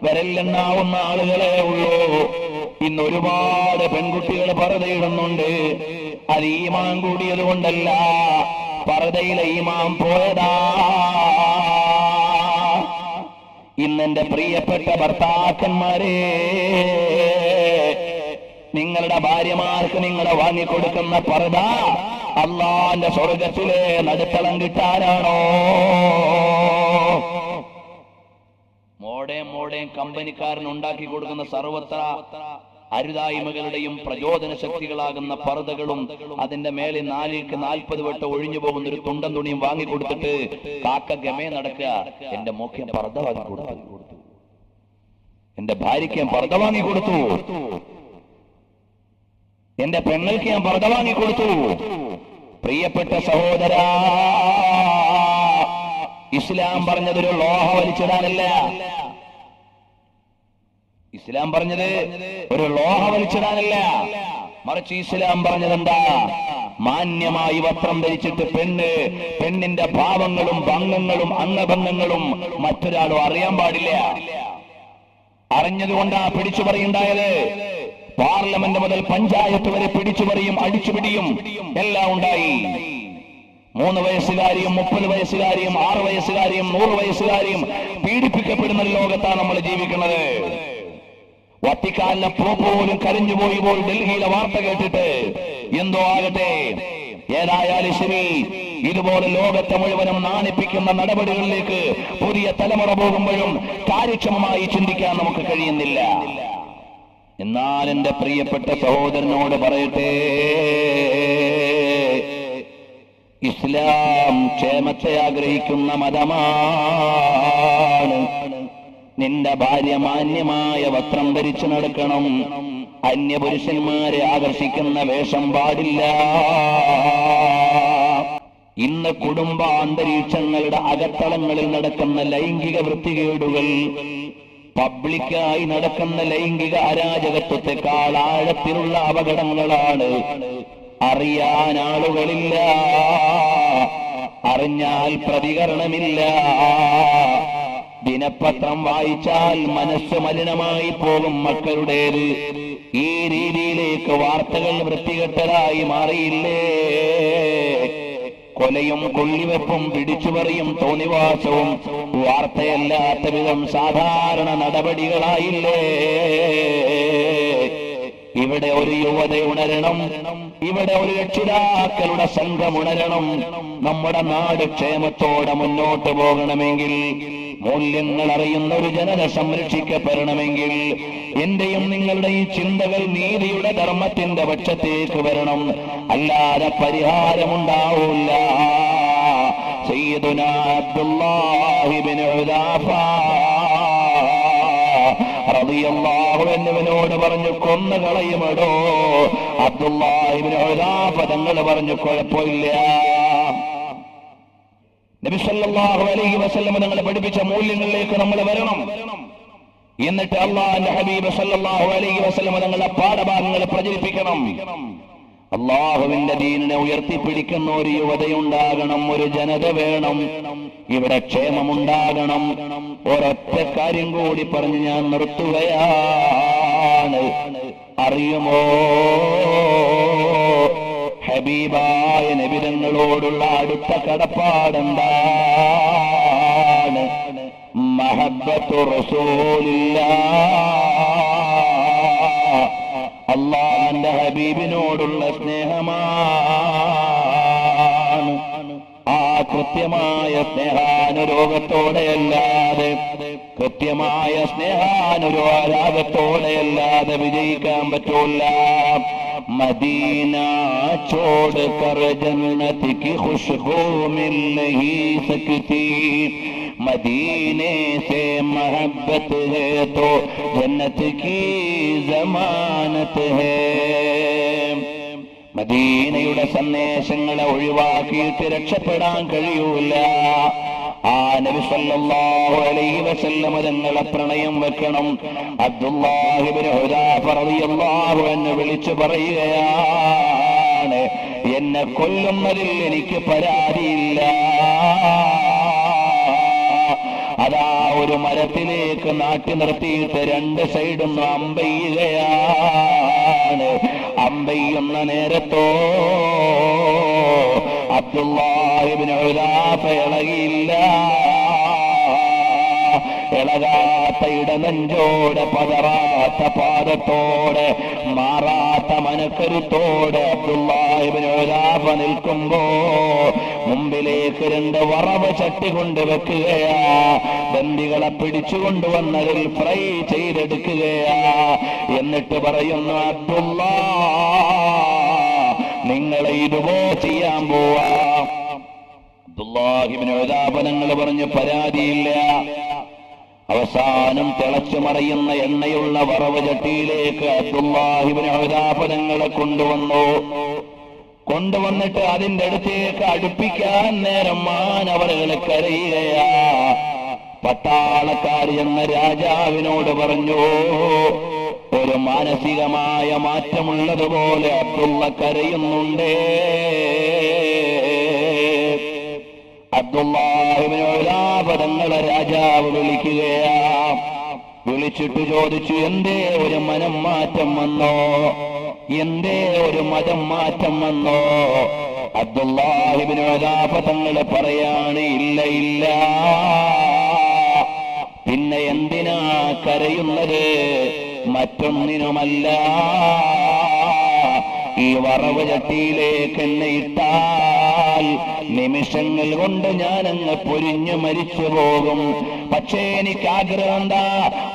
വിരലിലെണ്ണാവുന്ന ആളുകളെ ഉള്ളൂ. ഇന്ന് ഒരുപാട് പെൺകുട്ടികൾ പർദ്ദയിടുന്നുണ്ട്. അത് ഈമാൻ കൂടിയത് കൊണ്ടല്ല, പർദ്ദയിലെ ഈമാൻ പോയതാ. ഇന്നെന്റെ പ്രിയപ്പെട്ട ഭർത്താക്കന്മാരെ, നിങ്ങളുടെ ഭാര്യമാർക്ക് നിങ്ങൾ വാങ്ങിക്കൊടുക്കുന്ന പർദ്ദ അള്ളാന്റെ സ്വർഗത്തിലെ നടുത്തളം കിട്ടാനാണോ? മോഡേൺ കമ്പനിക്കാരൻ ഉണ്ടാക്കി കൊടുക്കുന്ന സർവത്ര അരുതായ്മകളുടെയും പ്രചോദന ശക്തികളാകുന്ന പർദ്ദകളും അതിന്റെ മേലെ 40 വട്ടം ഒഴിഞ്ഞു പോകുന്ന ഒരു തുണ്ടൻ തുണിയും വാങ്ങിക്കൊടുത്തിട്ട് കാക്ക ഗമേ നടക്കുക. എന്റെ മോക്ക് പർദ്ദ വാങ്ങിക്കൊടുത്തു, എന്റെ ഭാര്യയ്ക്ക് ഞാൻ പർദ്ദ വാങ്ങിക്കൊടുത്തു, എന്റെ പെങ്ങൾക്ക് ഞാൻ പർദ്ദ വാങ്ങിക്കൊടുത്തു. പ്രിയപ്പെട്ട സഹോദരാ, ഇസ്ലാം പറഞ്ഞതൊരു ലോഹ വലിച്ചിടാനല്ല. ഇസ്ലാം പറഞ്ഞത് ഒരു ലോഹ വലിച്ചിടാനല്ല, മറിച്ച് ഇസ്ലാം പറഞ്ഞത് എന്താ? മാന്യമായി വസ്ത്രം ധരിച്ചിട്ട് പെണ്ണിന്റെ ഭാവങ്ങളും ഭംഗങ്ങളും അംഗഭംഗങ്ങളും മറ്റൊരാളും അറിയാൻ പാടില്ല. അറിഞ്ഞതുകൊണ്ടാ പിടിച്ചുപറിയുണ്ടായത്. പാർലമെന്റ് മുതൽ പഞ്ചായത്ത് വരെ പിടിച്ചുപറിയും അടിച്ചുപിടിയും എല്ലാം ഉണ്ടായി. 3 വയസ്സുകാരിയും 30 വയസ്സുകാരിയും 6 വയസ്സുകാരിയും 100 വയസ്സുകാരിയും പീഡിപ്പിക്കപ്പെടുന്ന ലോകത്താണ് നമ്മൾ ജീവിക്കുന്നത്. വത്തിക്കാനിലെ പോലും കരഞ്ഞുപോയി പോയി ഡൽഹിയിലെ വാർത്ത കേട്ടിട്ട്. എന്തോ ആകട്ടെ, ഏതായാലും ശരി, ഇതുപോലെ ലോകത്തെ മുഴുവനും നാണിപ്പിക്കുന്ന നടപടികളിലേക്ക് പുതിയ തലമുറ പോകുമ്പോഴും കാര്യക്ഷമമായി ചിന്തിക്കാൻ നമുക്ക് കഴിയുന്നില്ല. എന്നാൽ എന്റെ പ്രിയപ്പെട്ട സഹോദരനോട് പറയട്ടെ, ഇസ്ലാം ക്ഷേമത്തെ ആഗ്രഹിക്കുന്ന മതമാണ്. നിന്റെ ഭാര്യ മാന്യമായ വസ്ത്രം ധരിച്ചു നടക്കണം. അന്യപുരുഷന്മാരെ ആകർഷിക്കുന്ന വേഷം പാടില്ല. ഇന്ന് കുടുംബ അന്തരീക്ഷങ്ങളുടെ അകത്തളങ്ങളിൽ നടക്കുന്ന ലൈംഗിക വൃത്തികേടുകൾ, പബ്ലിക്കായി നടക്കുന്ന ലൈംഗിക അരാജകത്വത്തെക്കാൾ ആഴത്തിലുള്ള അപകടങ്ങളാണ്. അറിയാൻ ആളുകളില്ല, അറിഞ്ഞാൽ പ്രതികരണമില്ല. ദിനപത്രം വായിച്ചാൽ മനസ്സ് മലിനമായി പോകും മക്കളുടേത്. ഈ രീതിയിലേക്ക് വാർത്തകൾ വൃത്തികെട്ടതായി മാറിയില്ലേ? കൊലയും കൊള്ളിവെപ്പും പിടിച്ചുപറിയും തോന്നിവാസവും വാർത്തയല്ലാത്ത വിധം സാധാരണ നടപടികളായില്ലേ? ഇവിടെ ഒരു യുവത ഉണരണം, ഇവിടെ ഒരു രക്ഷിതാക്കളുടെ സംഘം ഉണരണം. നമ്മുടെ നാട് ക്ഷേമത്തോടെ മുന്നോട്ട് പോകണമെങ്കിൽ, മൂല്യങ്ങൾ അറിയുന്ന ഒരു ജനത സംരക്ഷിക്കപ്പെടണമെങ്കിൽ, എന്റെയും നിങ്ങളുടെ ഈ ചിന്തകൾ നീതിയുടെ ധർമ്മത്തിന്റെ പക്ഷത്തേക്ക് വരണം. അല്ലാതെ പരിഹാരമുണ്ടാവൂല. സയ്യിദുനാ അബ്ദുല്ലാഹി ഇബ്നു ഹുദാഫ റളിയല്ലാഹു അൻഹുവിനോട് പറഞ്ഞു, കൊന്നു കളയുമടോ. അബ്ദുല്ലാഹി ഇബ്നു ഹുദാഫ തങ്ങൾ പറഞ്ഞു, കുഴപ്പമില്ല. നബി സല്ലല്ലാഹു അലൈഹി വസല്ലം തങ്ങളെ പഠിപ്പിച്ച മൂല്യങ്ങളിലേക്ക് നമ്മൾ വരണം. എന്നിട്ട് അല്ലാഹുവിന്റെ ഹബീബ് സല്ലല്ലാഹു അലൈഹി വസല്ലം തങ്ങളുടെ പാഠഭാഗങ്ങൾ പ്രചരിപ്പിക്കണം. അല്ലാഹുവിന്റെ ദീനിനെ ഉയർത്തിപ്പിടിക്കുന്ന ഒരു യുവതയുണ്ടാകണം, ഒരു ജനത വേണം. ഇവിടെ ക്ഷേമമുണ്ടാകണം. ഒരൊറ്റ കാര്യം കൂടി പറഞ്ഞ് ഞാൻ നിർത്തുകയാണ്. അറിയുമോ, ഹബീബായ നബി തങ്ങളോടുള്ള അടുത്ത കടപ്പാടെന്താണ്? മഹബ്ബത്തു റസൂലില്ലാഹ്. അല്ലാഹുവിന്റെ അള്ളാന്റെ ഹബീബിനോടുള്ള സ്നേഹമാണ്. ആ കൃത്യമായ സ്നേഹാനുരോഗത്തോടെയല്ലാതെ, കൃത്യമായ സ്നേഹാനുരാഗത്തോടെയല്ലാതെ വിജയിക്കാൻ പറ്റൂല. മദീന ചോട് കർ ജന്നത്ത് की खुशबू मिल नहीं सकती, मदीने से मोहब्बत है तो जन्नत की ज़मानत है. മദീനയുടെ സന്ദേശങ്ങളെ ഒഴിവാക്കിയിട്ട് രക്ഷപ്പെടാൻ കഴിയൂല. ആ നബി സല്ലല്ലാഹു അലൈഹി വസല്ലം തങ്ങളെ പ്രണയം വെക്കണം. അബ്ദുല്ലാഹി ഇബ്നു ഹുദാഫ റളിയല്ലാഹു അൻഹു വിളിച്ചു പറയുകയാണ്, എന്നെ കൊല്ലുന്നതിൽ എനിക്ക് പരാതിയില്ല. അതാ ഒരു മരത്തിലേക്ക് നാട്ടി നിർത്തിയിട്ട് രണ്ട് സൈഡും അമ്പെയ്യുകയാണ്. അമ്പെയ്യുന്ന നേരത്തോ അബ്ദുല്ലാഹി ഇബ്നു ഹുദാഫ ഇളകിയില്ല. ഇളകാത്ത ഇടനെഞ്ചോടെ, പതറാത്ത പാദത്തോടെ, മാറാത്ത മനക്കരുത്തോടെ അബ്ദുല്ലാഹി ഇബ്നു ഹുദാഫ നിൽക്കുമ്പോ മുമ്പിലേക്ക് രണ്ട് വറവ് ചട്ടി കൊണ്ടുവെക്കുകയാ. ബന്ദികളെ പിടിച്ചുകൊണ്ടുവന്നതിൽ ഫ്രൈ ചെയ്തെടുക്കുകയാ. എന്നിട്ട് പറയുന്നു, അബ്ദുല്ലാ, നിങ്ങളെ ഇതുപോലെ ചെയ്യാൻ പോവാ. അബ്ദുല്ലാഹി ഇബ്നു ഹുദാഫ തങ്ങൾ പറഞ്ഞു, പരാതിയില്ല. അവസാനം തിളച്ചു മറിയുന്ന എണ്ണയുള്ള വറവ് ചട്ടിയിലേക്ക് അബ്ദുല്ലാഹി ഇബ്നു ഹുദാഫ തങ്ങളെ കൊണ്ടുവന്നിട്ട് അതിന്റെ അടുത്തേക്ക് അടുപ്പിക്കാൻ നേരം മാനവറുകളെ കരയുകയാ. പട്ടാളക്കാർ എന്ന രാജാവിനോട് പറഞ്ഞു, ഒരു മാനസികമായ മാറ്റമുള്ളതുപോലെ അബ്ദുള്ള കരയുന്നുണ്ടേ. അബ്ദുല്ലാഹി ഇബ്നു ഹുദാഫ തങ്ങളെ രാജാവ് വിളിക്കുകയാ. വിളിച്ചിട്ട് ചോദിച്ചു, എന്തേ ഒരു മനം മാറ്റം വന്നോ? എന്തേ ഒരു മതം മാറ്റം വന്നോ? അബ്ദുല്ലാഹി ഇബ്നു ഹുദാഫ തങ്ങൾ പറയാണ്, ഇല്ല ഇല്ല. പിന്നെ എന്തിനാ കരയുന്നത്? മറ്റൊന്നിനുമല്ല, ഈ വറവ് ചട്ടിയിലേക്ക് എന്നെ ഇട്ടാൽ നിമിഷങ്ങൾ കൊണ്ട് ഞാനങ്ങ് പൊരിഞ്ഞു മരിച്ചു പോകും. പക്ഷേ എനിക്ക് ആഗ്രഹം എന്താ?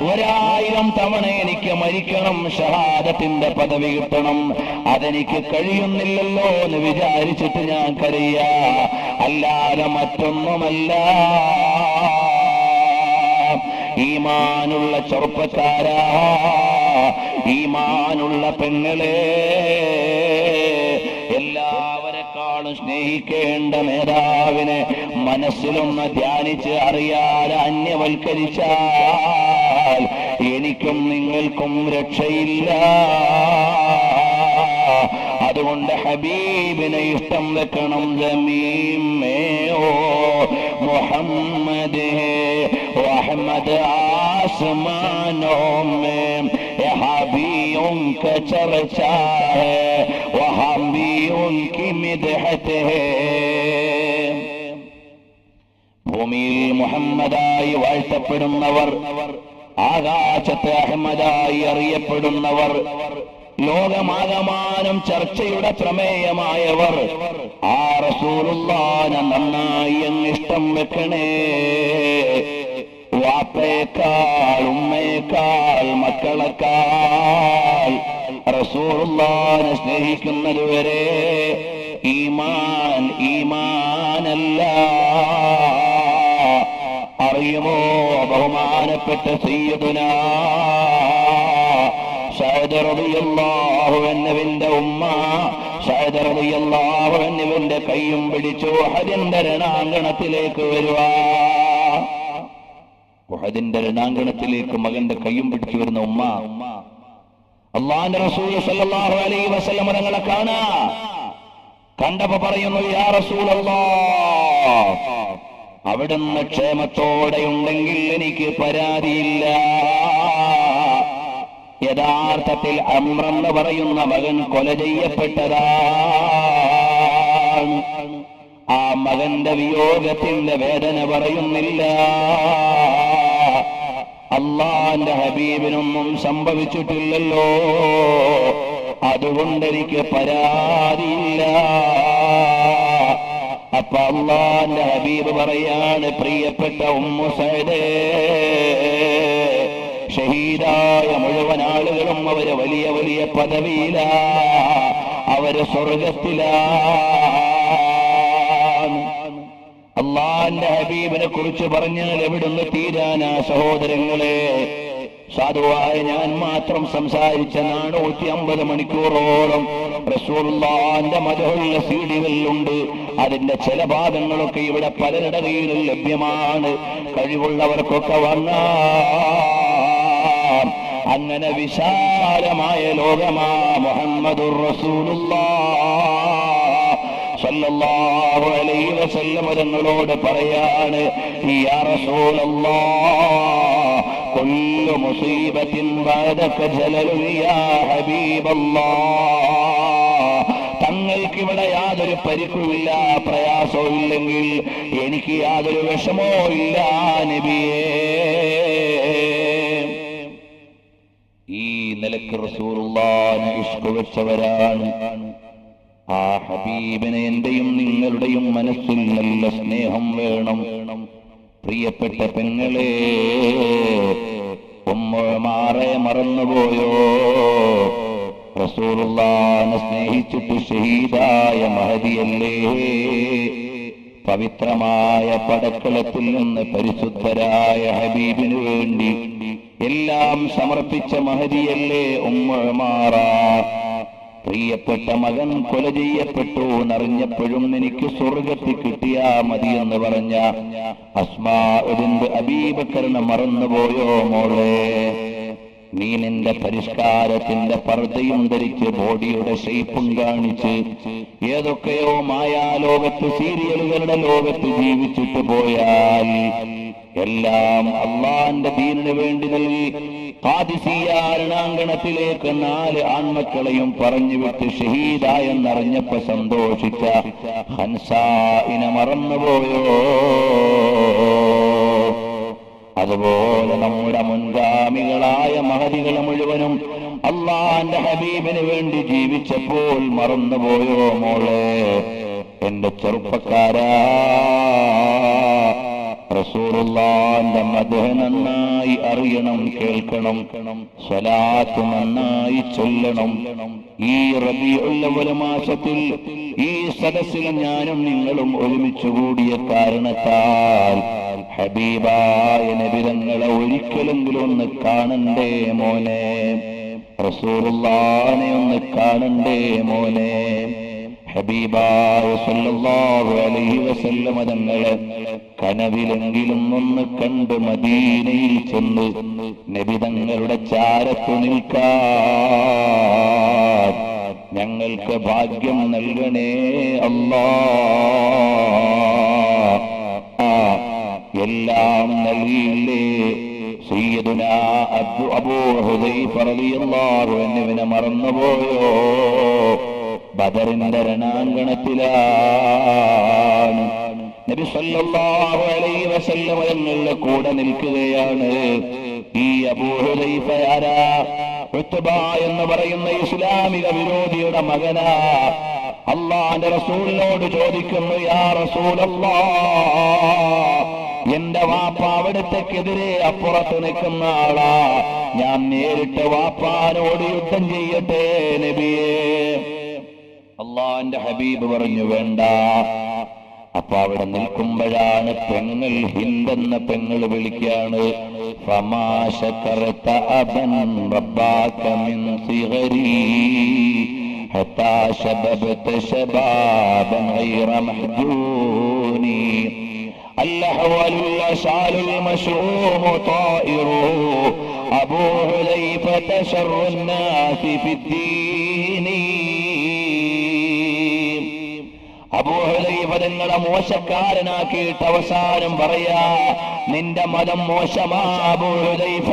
1000 തവണ എനിക്ക് മരിക്കണം, ഷഹാദത്തിന്റെ പദവി കിട്ടണം. അതെനിക്ക് കഴിയുന്നില്ലല്ലോ എന്ന് വിചാരിച്ചിട്ട് ഞാൻ കരയാ, അല്ലാതെ മറ്റൊന്നുമല്ല. ഈമാനുള്ള ചെറുപ്പക്കാരാ, ഈമാനുള്ള പെങ്ങളെ, എല്ലാവരെക്കാളും സ്നേഹിക്കേണ്ട നേതാവിനെ മനസ്സിലൊന്ന് ധ്യാനിച്ച് അറിയാതെ അന്യവൽക്കരിച്ചാൽ എനിക്കും നിങ്ങൾക്കും രക്ഷയില്ല. അതുകൊണ്ട് ഹബീബിനെ ഇഷ്ടം വെക്കണം. ജമീമേഓ മുഹമ്മദ് അഹ്മദ് ആസ്മാനോं में यहाँ भी उनका चर्चा है, वहाँ भी उनकी मिदहत है. ഭൂമിയിൽ മുഹമ്മദായി വാഴ്ത്തപ്പെടുന്നവർ, ആകാശത്ത് അഹ്മദായി അറിയപ്പെടുന്നവർ, ലോകമാകമാനം ചർച്ചയുടെ പ്രമേയമായവർ, ആ റസൂലുള്ളാഹിനെ നന്നായി അങ്ങ് ഇഷ്ടം വെക്കണേ. വാപ്പയേക്കാൾ, ഉമ്മയേക്കാൾ, മക്കളെക്കാൾ റസൂലുള്ളാഹിനെ സ്നേഹിക്കുന്നത് വരെ ഈമാനല്ല. അറിയുമോ ബഹുമാനപ്പെട്ട സയ്യിദുനാ സഅദ് റളിയല്ലാഹു അൻഹുവിന്റെ ഉമ്മ സഅദ് റളിയല്ലാഹു അൻഹുവിന്റെ കൈയും പിടിച്ചു ഉഹദിന്റെ രണാങ്കണത്തിലേക്ക് വരുവാ. ഉഹദിന്റെ രണാങ്കണത്തിലേക്ക് മകന്റെ കൈയും പിടിച്ചു വരുന്ന ഉമ്മ അല്ലാഹുവിന്റെ റസൂൽ സല്ലല്ലാഹു അലൈഹി വസല്ലം തങ്ങളെ കണ്ടപ്പോ പറയുന്നു, യാ റസൂലല്ലാഹ്, അവിടുന്ന് ക്ഷേമത്തോടെ ഉണ്ടെങ്കിൽ എനിക്ക് പരാതിയില്ല. യഥാർത്ഥത്തിൽ അമ്രെന്ന് പറയുന്ന മകൻ കൊല ചെയ്യപ്പെട്ടതാണ്. ആ മകന്റെ വിയോഗത്തിന്റെ വേദന പറയുന്നില്ല. അല്ലാഹുവിന്റെ ഹബീബിനൊന്നും സംഭവിച്ചിട്ടില്ലല്ലോ. അതുകൊണ്ടെനിക്ക് പരാതിയില്ല. അപ്പൊ അല്ലാഹുവിന്റെ ഹബീബ് പറയാണ്, പ്രിയപ്പെട്ട ഉമ്മു സഅദേ, ഷഹീദായ മുഴുവൻ ആളുകളും അവര് വലിയ വലിയ പദവിയിലാ, അവര് സ്വർഗത്തിലാണ്. അല്ലാഹുവിന്റെ ഹബീബിനെ കുറിച്ച് പറഞ്ഞാൽ എവിടുന്ന് തീരാനാ സഹോദരങ്ങളെ? സാധുവായ ഞാൻ മാത്രം സംസാരിച്ച 450 മണിക്കൂറോളം റസൂലുള്ളാഹിന്റെ മദഹുള്ള സീഡികളിലുണ്ട്. അതിന്റെ ചില ഭാഗങ്ങളൊക്കെ ഇവിടെ പലരുടെ കയ്യിലും ലഭ്യമാണ്. കഴിവുള്ളവർക്കൊക്കെ വാങ്ങാം. അങ്ങനെ വിശാലമായ ലോകമാ മുഹമ്മദുർ റസൂലുള്ളാഹ് സല്ലല്ലാഹു അലൈഹി വസല്ലം തങ്ങളോട് പറയാണ്, യാ റസൂലല്ലാഹ് കുല്ലു മുസീബത്തിൻ ബഅദക ജലലു യാ ഹബീബല്ലാഹ്. തങ്ങൾക്കിവിടെ യാതൊരു പരിക്കുമില്ല, പ്രയാസവും ഇല്ലെങ്കിൽ എനിക്ക് യാതൊരു വിഷമവും ഇല്ല നബിയേ. ഈ നിലക്ക് റസൂലുള്ളാഹിനെ ഇഷ്ക് വെച്ചവരാണ്. ആ ഹബീബിനെ എന്റെയും നിങ്ങളുടെയും മനസ്സിൽ നല്ല സ്നേഹം വേണം. പ്രിയപ്പെട്ട പെങ്ങളെ, ഉമ്മമാരെ മറന്നുപോയോ? റസൂലുള്ളാഹിനെ സ്നേഹിച്ചിട്ട് ഷഹീദായ മഹദിയല്ലേ? പവിത്രമായ പടക്കളത്തിൽ നിന്ന് പരിശുദ്ധരായ ഹബീബിനു വേണ്ടി എല്ലാം സമർപ്പിച്ച മഹദിയല്ലേ ഉമ്മമാറ? പ്രിയപ്പെട്ട മകൻ കൊല ചെയ്യപ്പെട്ടു എന്നറിഞ്ഞപ്പോഴും എനിക്ക് സ്വർഗത്തിൽ കിട്ടിയാ മതിയെന്ന് പറഞ്ഞ അസ്മാ ബിൻത് അബീ ബക്കറിനെ മറന്നുപോയോ മോളെ? നീ നിന്റെ പരിഷ്കാരത്തിന്റെ പർദ്ദയും ധരിച്ച് ബോഡിയുടെ ഷേപ്പും കാണിച്ച് ഏതൊക്കെയോ മായാലോകത്ത് സീരിയലുകളുടെ ലോകത്ത് ജീവിച്ചിട്ട് പോയാൽ എല്ലാം അള്ളാന്റെ ദീനിനു വേണ്ടി നൽകി ഖാദിസിയ്യ രണാങ്കണത്തിലേക്ക് 4 ആൺമക്കളെയും പറഞ്ഞുവിട്ട് ഷഹീദായെന്നറിഞ്ഞപ്പോ സന്തോഷിച്ച ഹൻസായിനെ മറന്നുപോയോ? അതുപോലെ നമ്മുടെ മുൻഗാമികളായ മഹദികൾ മുഴുവനും അള്ളാന്റെ ഹബീബിന് വേണ്ടി ജീവിച്ചപ്പോൾ മറന്നുപോയോ മോളെ? എന്റെ ചെറുപ്പക്കാരാ, റസൂലുള്ളാഹിന്റെ മദ്ഹ് നന്നായി അറിയണം, കേൾക്കണം. സ്വലാത്ത് നന്നായി ചൊല്ലണം. ഈ റബീഉൽ അവ്വൽ മാസത്തിൽ ഈ സദസ്സിൽ ഞാനും നിങ്ങളും ഒരുമിച്ച് കൂടിയ കാരണത്താൽ ഹബീബായ നബി തങ്ങളെ ഒരിക്കലെങ്കിലും ഒന്ന് കാണണ്ടേ മോനെ? റസൂലുള്ളാഹിനെ ഒന്ന് കാണണ്ടേ മോനെ? ഹബീബായ സല്ലല്ലാഹു അലൈഹി വസല്ലം തങ്ങളെ കനവിലെങ്കിലും ഒന്ന് കണ്ട് മദീനയിൽ ചെന്ന് നബി തങ്ങളുടെ ചാരത്തു നിൽക്കാൻ ഞങ്ങൾക്ക് ഭാഗ്യം നൽകണേ അല്ലാഹ്. എല്ലാം നൽകിയില്ലേ? സയ്യിദുനാ അബൂ ഹുദൈഫ റളിയല്ലാഹു അൻഹുവിനെ മറന്നുപോയോ? ബദറിന്റെ രണാങ്കണത്തിലാണ് നബി സല്ലല്ലാഹു അലൈഹി വസല്ലം തങ്ങളുടെ കൂടെ നിൽക്കുകയാണ്. ഈ അബൂ ഹുദൈഫ ആരാ? ഉത്ബ എന്ന് പറയുന്ന ഇസ്ലാമിക വിരോധിയുടെ മകനാ. അല്ലാഹുവിന്റെ റസൂലിനോട് ചോദിക്കുന്നു, യാ റസൂലല്ലാഹ്, എന്റെ വാപ്പ അവിടുത്തെക്കെതിരെ അപ്പുറത്ത് നിൽക്കുന്ന ആളാ, ഞാൻ നേരിട്ട് വാപ്പാനോട് യുദ്ധം ചെയ്യട്ടെ നബിയേ? അള്ളാന്റെ ഹബീബ് പറഞ്ഞു, വേണ്ട. അപ്പൊ അവിടെ നിൽക്കുമ്പോഴാണ് പെങ്ങൾ ഹിന്ദ് എന്ന പെങ്ങൾ വിളിക്കാണ്, ഫമാ ശകറത അബൻ റബ്ബക മിൻ സിഗരി ഹത്താ ശബബത ശബാബൻ ഗൈറ മഹ്ജൂനി الأحول الأشعال المشؤوم طائر أبو حذيفة شر الناس في الدين. അബൂ ഹുദൈഫ തങ്ങളെ മോശക്കാരനാക്കിയിട്ട് അവസാനം പറയാ, നിന്റെ മതം മോശമാ അബൂ ഹുദൈഫ.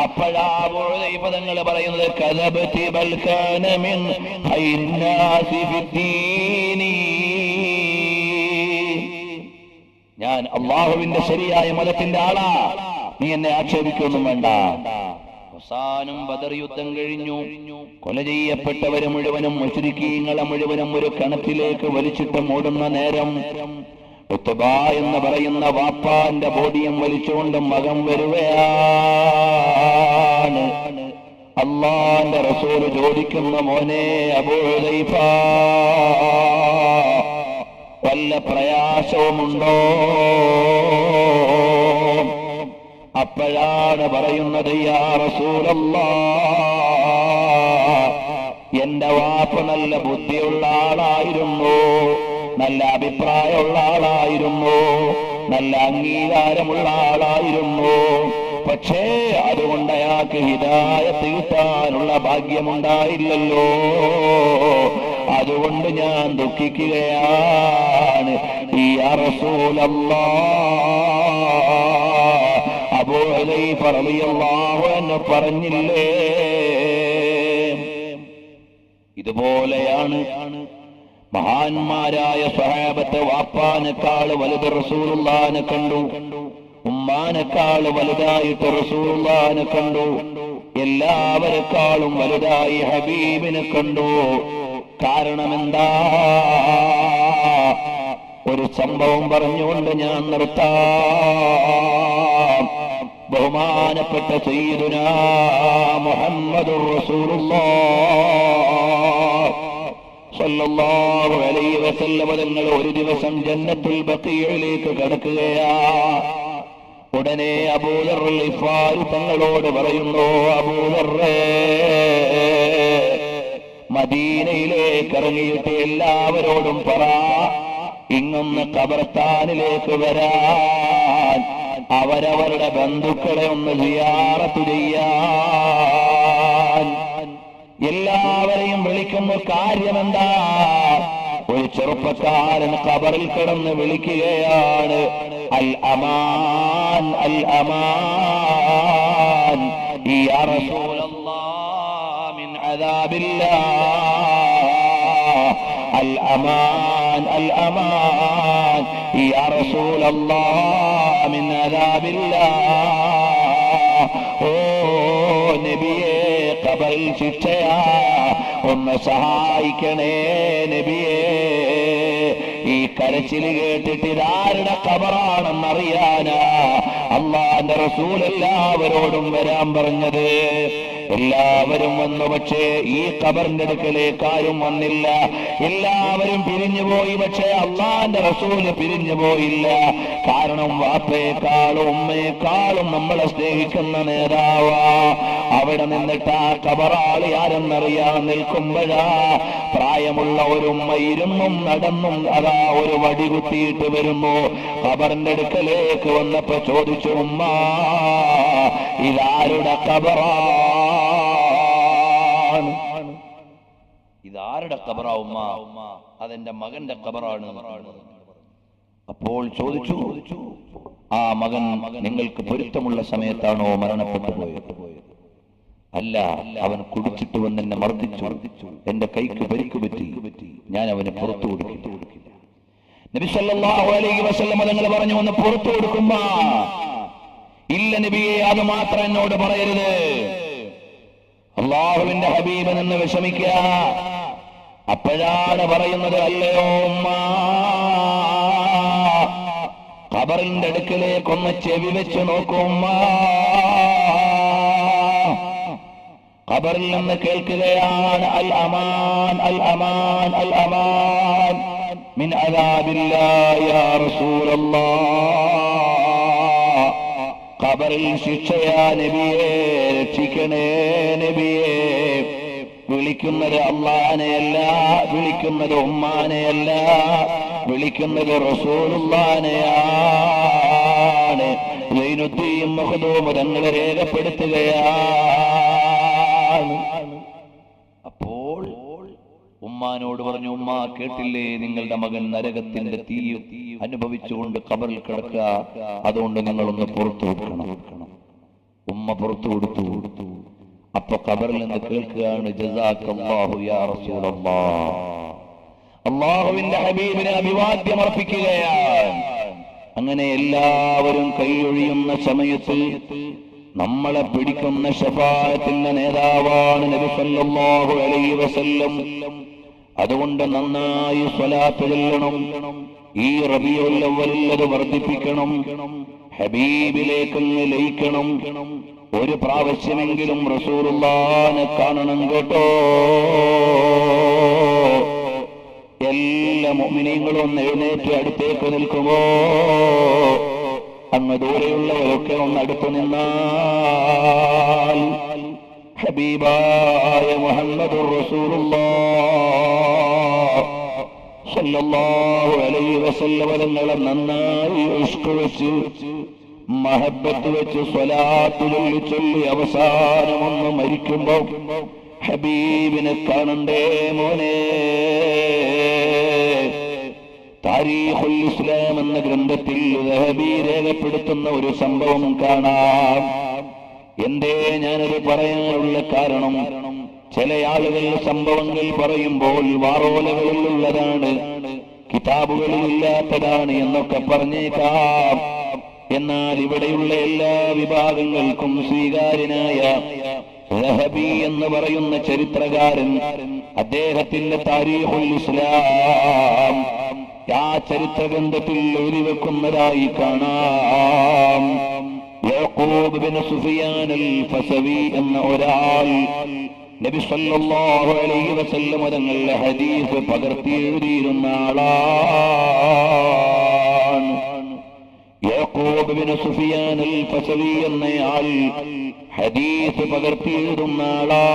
അപ്പോഴാ അബൂ ഹുദൈഫ തങ്ങൾ പറയുന്നത്, കദബ്തി ബൽ കാന മിൻ ഖൈരിൻ നാസി ഫിദ്ദീനി. ഞാൻ അള്ളാഹുവിന്റെ ശരിയായ മതത്തിന്റെ ആളാ, നീ എന്നെ ആക്ഷേപിക്കൊന്നും വേണ്ട. അവസാനം ബദർ യുദ്ധം കഴിഞ്ഞു. കൊല ചെയ്യപ്പെട്ടവരെ മുഴുവനും മുശ്രിക്കീങ്ങളെ മുഴുവനും ഒരു കിണറ്റിലേക്ക് വലിച്ചിട്ട് മൂടുന്ന നേരം ഉത്ബ എന്ന് പറയുന്ന വാപ്പാന്റെ ബോഡിയും വലിച്ചുകൊണ്ട് മകൻ വരുകയാണ്. അല്ലാഹുവിന്റെ റസൂൽ ചോദിക്കുന്ന, മോനെ അബൂ ഹുദൈഫ, വല്ല പ്രയാസവുമുണ്ടോ? അപ്പോഴാണ് പറയുന്നത്, യാ റസൂലല്ലാഹ്, എന്റെ വാപ്പ നല്ല ബുദ്ധിയുള്ള ആളായിരുന്നു, നല്ല അഭിപ്രായമുള്ള ആളായിരുന്നു, നല്ല അംഗീകാരമുള്ള ആളായിരുന്നു. പക്ഷേ അതുകൊണ്ട് അയാൾക്ക് ഹിദായത്ത് കിട്ടാനുള്ള ഭാഗ്യമുണ്ടായില്ലല്ലോ. അതുകൊണ്ട് ഞാൻ ദുഃഖിക്കുകയാണ്. യാ റസൂലല്ലാഹ്, അബൂ ഹുദൈഫ റളിയല്ലാഹു അൻഹു പറഞ്ഞില്ലേ? ഇതുപോലെയാണ് മഹാന്മാരായ സ്വഹാബത്ത്. വാപ്പാനേക്കാൾ വലുത് റസൂലുള്ളാഹിനെ കണ്ടു, ഉമ്മാനേക്കാൾ വലുതായിട്ട് റസൂലുള്ളാഹിനെ കണ്ടു, എല്ലാവരെക്കാളും വലുതായി ഹബീബിനെ കണ്ടു. കാരണമെന്താ? ഒരു സംഭവം പറഞ്ഞുകൊണ്ട് ഞാൻ നിർത്താം. ബഹുമാനപ്പെട്ട സയ്യിദുനാ മുഹമ്മദുർ റസൂലുള്ളാഹ് സ്വല്ലല്ലാഹു അലൈഹി വസല്ലം തങ്ങൾ ഒരു ദിവസം ജന്നത്തുൽ ബഖീഇലേക്ക് കടക്കുകയാ. ഉടനെ അബൂദർ ഗിഫാരി തങ്ങളോട് പറയുന്നു, അബൂദറേ, മദീനയിലേക്ക് ഇറങ്ങിയിട്ട് എല്ലാവരോടും പറ, ഇങ്ങൊന്ന് ഖബർസ്ഥാനിലേക്ക് വരാൻ, അവരവരുടെ ബന്ധുക്കളെ ഒന്ന് സിയാറത്ത് ചെയ്യാൻ. എല്ലാവരെയും വിളിക്കുന്നു. കാര്യമെന്താ? ഒരു ചെറുപ്പക്കാരൻ ഖബറിൽ കിടന്ന് വിളിക്കുകയാണ്, അൽ അമാൻ, അൽ അമാൻ, യാ റസൂലല്ലാഹ് മിൻ അദാബില്ലാഹ്, അൽ അമാൻ, അൽ അമാൻ, യാ റസൂലല്ലാഹ് മിൻ അദാബില്ലാഹ്. ഓ നബിയേ, ഖബറിൽ ശിക്ഷയാ, ഒന്ന് സഹായിക്കണേ നബിയേ. ഈ കരച്ചിൽ കേട്ടിട്ട് ഇതാരുടെ ഖബറാണെന്നറിയാനാ അല്ലാഹുവിന്റെ റസൂൽ എല്ലാവരോടും വരാൻ പറഞ്ഞത്. എല്ലാവരും വന്നു. പക്ഷേ ഈ ഖബറിന്റെ അടുക്കലേക്ക് ആരും വന്നില്ല. എല്ലാവരും പിരിഞ്ഞുപോയി. പക്ഷേ അല്ലാഹുവിന്റെ റസൂല് പിരിഞ്ഞു പോയില്ല. കാരണം വാപ്പയെക്കാളും ഉമ്മയെക്കാളും നമ്മളെ സ്നേഹിക്കുന്ന നേതാവാ. അവിടെ നിന്നിട്ട് ആ ഖബറാളി ആരെന്നറിയാൻ നിൽക്കുമ്പോഴാ പ്രായമുള്ള ഒരു ഉമ്മ ഇരുന്നും നടന്നും അതാ ഒരു വടി കുത്തിയിട്ട് വരുന്നു. ഖബറിന്റെ അടുക്കലേക്ക് വന്നപ്പോ ചോദിച്ചു, ഉമ്മ, ഇതാരുടെ ഖബറാണ്? ഇതാരുടെ ഖബറാ ഉമ്മ? അതെന്റെ മകന്റെ ഖബറാണ്. അപ്പോൾ ചോദിച്ചു, ആ മകൻ നിങ്ങൾക്ക് പൊരുത്തമുള്ള സമയത്താണോ മരണപ്പെട്ടു പോയത്? അല്ല, അവൻ കുടിച്ചിട്ട് വന്ന് എന്നെ മർദ്ദിച്ചു, എന്റെ കൈക്ക് പരിക്ക് പറ്റി, ഞാൻ അവനെ പുറത്തു കൊടുക്കില്ല. നബി സല്ലല്ലാഹു അലൈഹി വസല്ലം തങ്ങൾ പറഞ്ഞു, ഒന്ന് പുറത്തു കൊടുക്കുമ്പോ, ഇല്ല നബിയെ, അത് മാത്രം എന്നോട് പറയരുത്. അല്ലാഹുവിന്റെ ഹബീബ് നിന്ന് വിഷമിക്കുക. അപ്പോഴാണ് പറയുന്നത്, അല്ലയോ ഉമ്മ, ഖബറിന്റെ അടുക്കലേക്കൊന്ന് ചെവി വെച്ച് നോക്കുമ്മ. ഖബറിൽ നിന്ന് കേൾക്കുകയാണ്, അൽ അമാൻ, അൽ അമാൻ, അൽ അമാൻ മിൻ അദാബില്ലാഹി യാ റസൂലല്ലാഹ്. ഖബറിൽ ശിക്ഷയാ നബിയെ, രക്ഷിക്കണേ നബിയെ. വിളിക്കുന്നത് അല്ലാഹനെയല്ല, വിളിക്കുന്നത് ഉമ്മാനെയല്ല, വിളിക്കുന്നത് റസൂലുള്ളാഹിനെയാണ്. സൈനുദ്ദീൻ മഖ്ദൂം തങ്ങൾ രേഖപ്പെടുത്തുകയാണ്. അപ്പോൾ ഉമ്മാനോട് പറഞ്ഞു, ഉമ്മ കേട്ടില്ലേ, നിങ്ങളുടെ മകൻ നരകത്തിന്റെ തീ അനുഭവിച്ചുകൊണ്ട് ഖബറിൽ കിടക്കുക, അതുകൊണ്ട് നിങ്ങളൊന്ന് പുറത്തു കൊടുക്കണം. ഉമ്മ പുറത്തു കൊടുത്തു. അപ്പൊ ഖബറിൽ നിന്ന് കേൾക്കുകയാണ്, ജസാക്കല്ലാഹു യാ റസൂലല്ലാഹ്. അല്ലാഹുവിന്റെ ഹബീബിനെ അഭിവാദ്യം അർപ്പിക്കുകയാണ്. അങ്ങനെ എല്ലാവരും കൈയൊഴിയുന്ന സമയത്ത് നമ്മളെ പിടിക്കുന്ന ശഫാഅത്തിന്റെ നേതാവാണ് നബി സല്ലല്ലാഹു അലൈഹി വസല്ലം. അതുകൊണ്ട് നന്നായി സ്വലാത്ത് ചൊല്ലണം. ഈ റബീഉൽ അവ്വലിൽ അത് വർദ്ധിപ്പിക്കണം. ഹബീബിലേക്ക് ലയിക്കണം. ഒരു പ്രാവശ്യമെങ്കിലും റസൂലുള്ളാഹിനെ കാണണം കേട്ടോ. എല്ലാ മുഅ്മിനീങ്ങളും എഴുന്നേറ്റ് അടുത്തേക്ക് നിൽക്കുമോ? അങ്ങ് ദൂരെയുള്ളവരൊക്കെ ഒന്ന് അടുത്തു നിന്നാൽ ഹബീബായ മുഹമ്മദുർ റസൂലുള്ളാഹ് സല്ലല്ലാഹു അലൈഹി വസല്ലം തങ്ങളെ നന്നായി ഇഷ്ക് വെച്ച് മഹബത്ത് വെച്ച് സ്വലാത്ത് ചൊല്ലി അവസാനമൊന്ന് മരിക്കുമ്പോ ഹബീബിനെ കാണണ്ടേ മോനെ. താരീഖുൽ ഇസ്ലാം എന്ന ഗ്രന്ഥത്തിൽ ദഹബി രേഖപ്പെടുത്തുന്ന ഒരു സംഭവം കാണാം. എന്തേ ഞാനത് പറയാനുള്ള കാരണം, ചില ആളുകൾ സംഭവങ്ങൾ പറയുമ്പോൾ വാറോലകളിലുള്ളതാണ്, കിതാബുകളിൽ ഇല്ലാത്തതാണ് എന്നൊക്കെ പറഞ്ഞേക്കാം. എന്നാൽ ഇവിടെയുള്ള എല്ലാ വിഭാഗങ്ങൾക്കും സ്വീകാര്യനായ ദഹബി എന്ന് പറയുന്ന ചരിത്രകാരൻ അദ്ദേഹത്തിന്റെ താരീഖുൽ ഇസ്ലാം ആ ചരിത്രഗ്രന്ഥത്തിൽ എഴുതി വെക്കുന്നതായി കാണാം. യഅഖൂബ് ബിൻ സുഫിയാൻ അൽ ഫസവി എന്ന ഒരാൾ നബി സല്ലല്ലാഹു അലൈഹി വസല്ലം തങ്ങളുടെ ഹദീസ് പകർത്തി എഴുതിയിരുന്ന ആളാണ്. യഅഖൂബ് ബിൻ സുഫിയാൻ അൽ ഫസവി എന്നയാൾ ഹദീസ് പകർത്തി എഴുതുന്ന ആളാണ്.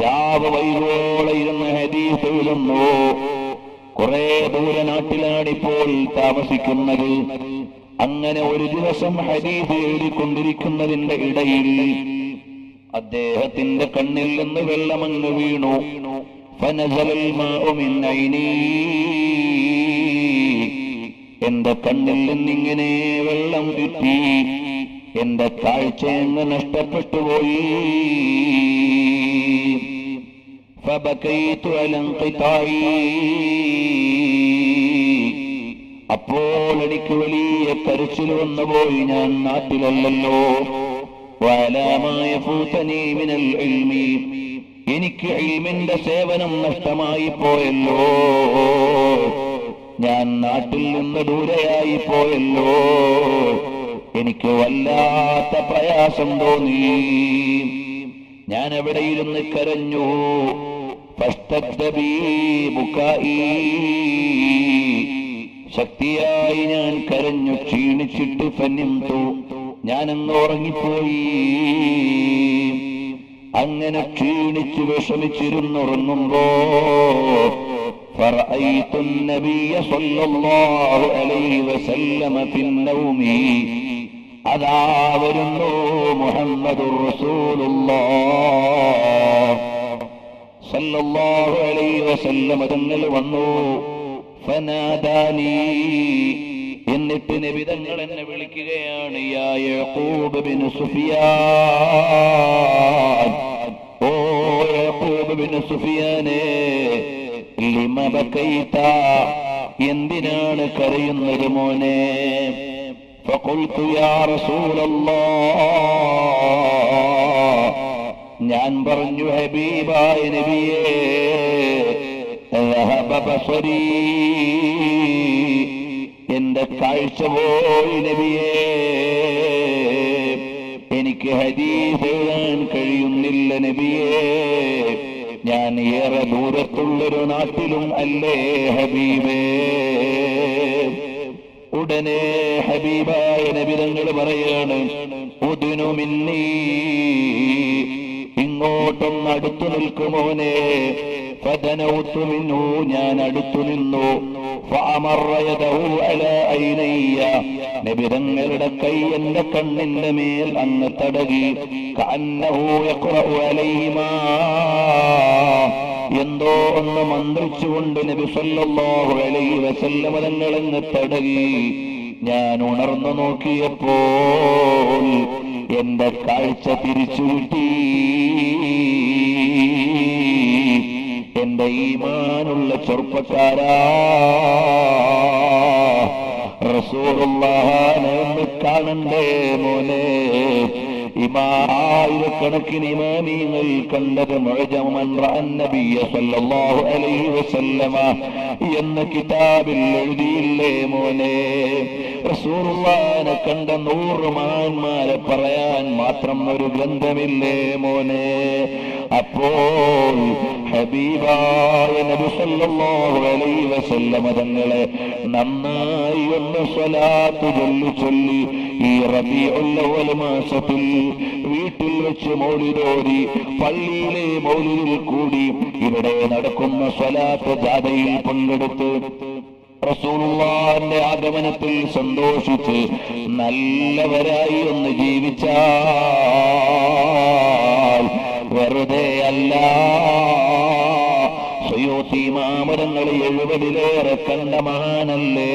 രാവ് വൈകോളം ഇരുന്ന് ഹദീസ് എഴുതുന്നു. കുറെ ദൂര നാട്ടിലാണിപ്പോൾ താമസിക്കുന്നത്. അങ്ങനെ ഒരു ദിവസം ഹദീസ് എഴുതിക്കൊണ്ടിരിക്കുന്നതിന്റെ ഇടയിൽ അദ്ദേഹത്തിന്റെ കണ്ണിൽ നിന്ന് വെള്ളമങ്ങ് വീണു. ഫനസലൽ മാഉ മിൻ ഐനി, എന്റെ കണ്ണിൽ നിന്നിങ്ങനെ വെള്ളം കിട്ടി. എന്റെ കാഴ്ച അങ്ങ് നഷ്ടപ്പെട്ടുപോയി. ഫബകൈതു അലാ ഇൻഖിതാഇ, അപ്പോൾ എനിക്ക് വലിയ കരച്ചിൽ വന്നുപോയി. ഞാൻ നാട്ടിലല്ലല്ലോ. വഅലാമായ ഫൂതനി മിനൽ ഇൽമി, എനിക്ക് ഇൽമിന്റെ സേവനം നഷ്ടമായി പോയല്ലോ. ഞാൻ നാട്ടിൽ നിന്ന് ദൂരെയായി പോയല്ലോ. എനിക്ക് വല്ലാത്ത പ്രയാസം തോന്നി. ഞാൻ എവിടെ ഇരുന്ന് കരഞ്ഞു. ശക്തിയായി ഞാൻ കരഞ്ഞു. ക്ഷീണിച്ചിട്ട് ഫനിംതു, ഞാനങ്ങ് ഉറങ്ങിപ്പോയി. അങ്ങനെ ക്ഷീണിച്ച് വിഷമിച്ചിരുന്നുറങ്ങുമ്പോ فرأيت النبي صلى الله عليه وسلم في النوم, അതാ വരുന്നു മുഹമ്മദുർ റസൂലുള്ളാഹ് സല്ലല്ലാഹു അലൈഹി വസല്ലം തങ്ങൾ വന്നു. ഫനാദാനി, എന്നിട്ട് നബി തങ്ങൾ എന്നെ വിളിക്കുകയാണ്. യാ യഅഖൂബ് ബിൻ സുഫിയാൻ, ഓ യഅഖൂബ് ബിൻ സുഫിയാനേ, ലിമ ബകൈത, എന്തിനാണ് കരയുന്നത് മോനെ? ഫഖുൽതു യാ റസൂലല്ലാഹ്, ഞാൻ പറഞ്ഞു ഹബീബായ നബിയേ, ദഹബ ബസരീ, എന്റെ കാഴ്ച പോയി നബിയേ, എനിക്ക് ഹദീസ് എഴുതാൻ കഴിയുന്നില്ല നബിയേ, ഞാൻ ഏറെ ദൂരത്തുള്ളൊരു നാട്ടിലും അല്ലേ ഹബീബേ. ഉടനെ ഹബീബായ നബി തങ്ങൾ പറയാണ്, ഉദ്നു മിന്നീ, ഇങ്ങോട്ടൊന്ന് അടുത്തു നിൽക്കുമോനെ. ഫദനൗതു മിൻഹു, ഞാൻ അടുത്തു നിന്നു. ഫഅമറ യദഹു അലാ ഐനയ്യ, നബി തങ്ങളുടെ കൈ എന്റെ കണ്ണിന്റെ മേൽ അങ്ങ് തടകി. കഅന്നഹു യഖറഉ അലൈഹിമാ, എന്തോ ഒന്ന് മന്ത്രിച്ചുകൊണ്ട് നബി സല്ലല്ലാഹു അലൈഹി വസല്ലം തങ്ങളങ്ങ് തടകി. ഞാൻ ഉണർന്നു നോക്കിയപ്പോൾ എന്റെ കാഴ്ച തിരിച്ചു കിട്ടി. എന്റെ ഈമാനുള്ള ചെറുപ്പക്കാരാ, റസൂലുള്ളാഹിനെ ഒന്ന് കാണണ്ടേ മോനെ. ആയിരക്കണക്കിന് ഇമാമിങ്ങൾ കണ്ടത് മുഅ്ജമൻ റഅൻ നബിയ സല്ലല്ലാഹു അലൈഹി വസല്ലമ എന്ന കിതാബിൽ എഴുതിയില്ലേ മോനെ. റസൂലുള്ളാഹിനെ കണ്ട 100 മഹാന്മാരെ പറയാൻ മാത്രം ഒരു ഗ്രന്ഥമില്ലേ മോനെ. അപ്പോൾ ഹബീബായ നബി സല്ലല്ലാഹു അലൈഹി വസല്ലമ തങ്ങളെ നന്നായി ഒന്ന് സ്വലാത്ത് ചൊല്ലി ഈ റബീഉൽ അവ്വൽ മാസത്തിൽ വീട്ടിൽ വെച്ച് മൗലിദോതി, പള്ളിയിലെ മൗലിദിൽ കൂടി, ഇവിടെ നടക്കുന്ന സ്വലാത്ത് ജാഥയിൽ പങ്കെടുത്ത് റസൂലുള്ളാഹിന്റെ ആഗമനത്തിൽ സന്തോഷിച്ച് നല്ലവരായി ഒന്ന് ജീവിച്ചാൽ വെറുതെ അല്ല. സുയൂത്തി മാമരങ്ങൾ 70-ലേറെ കണ്ട മഹാനല്ലേ.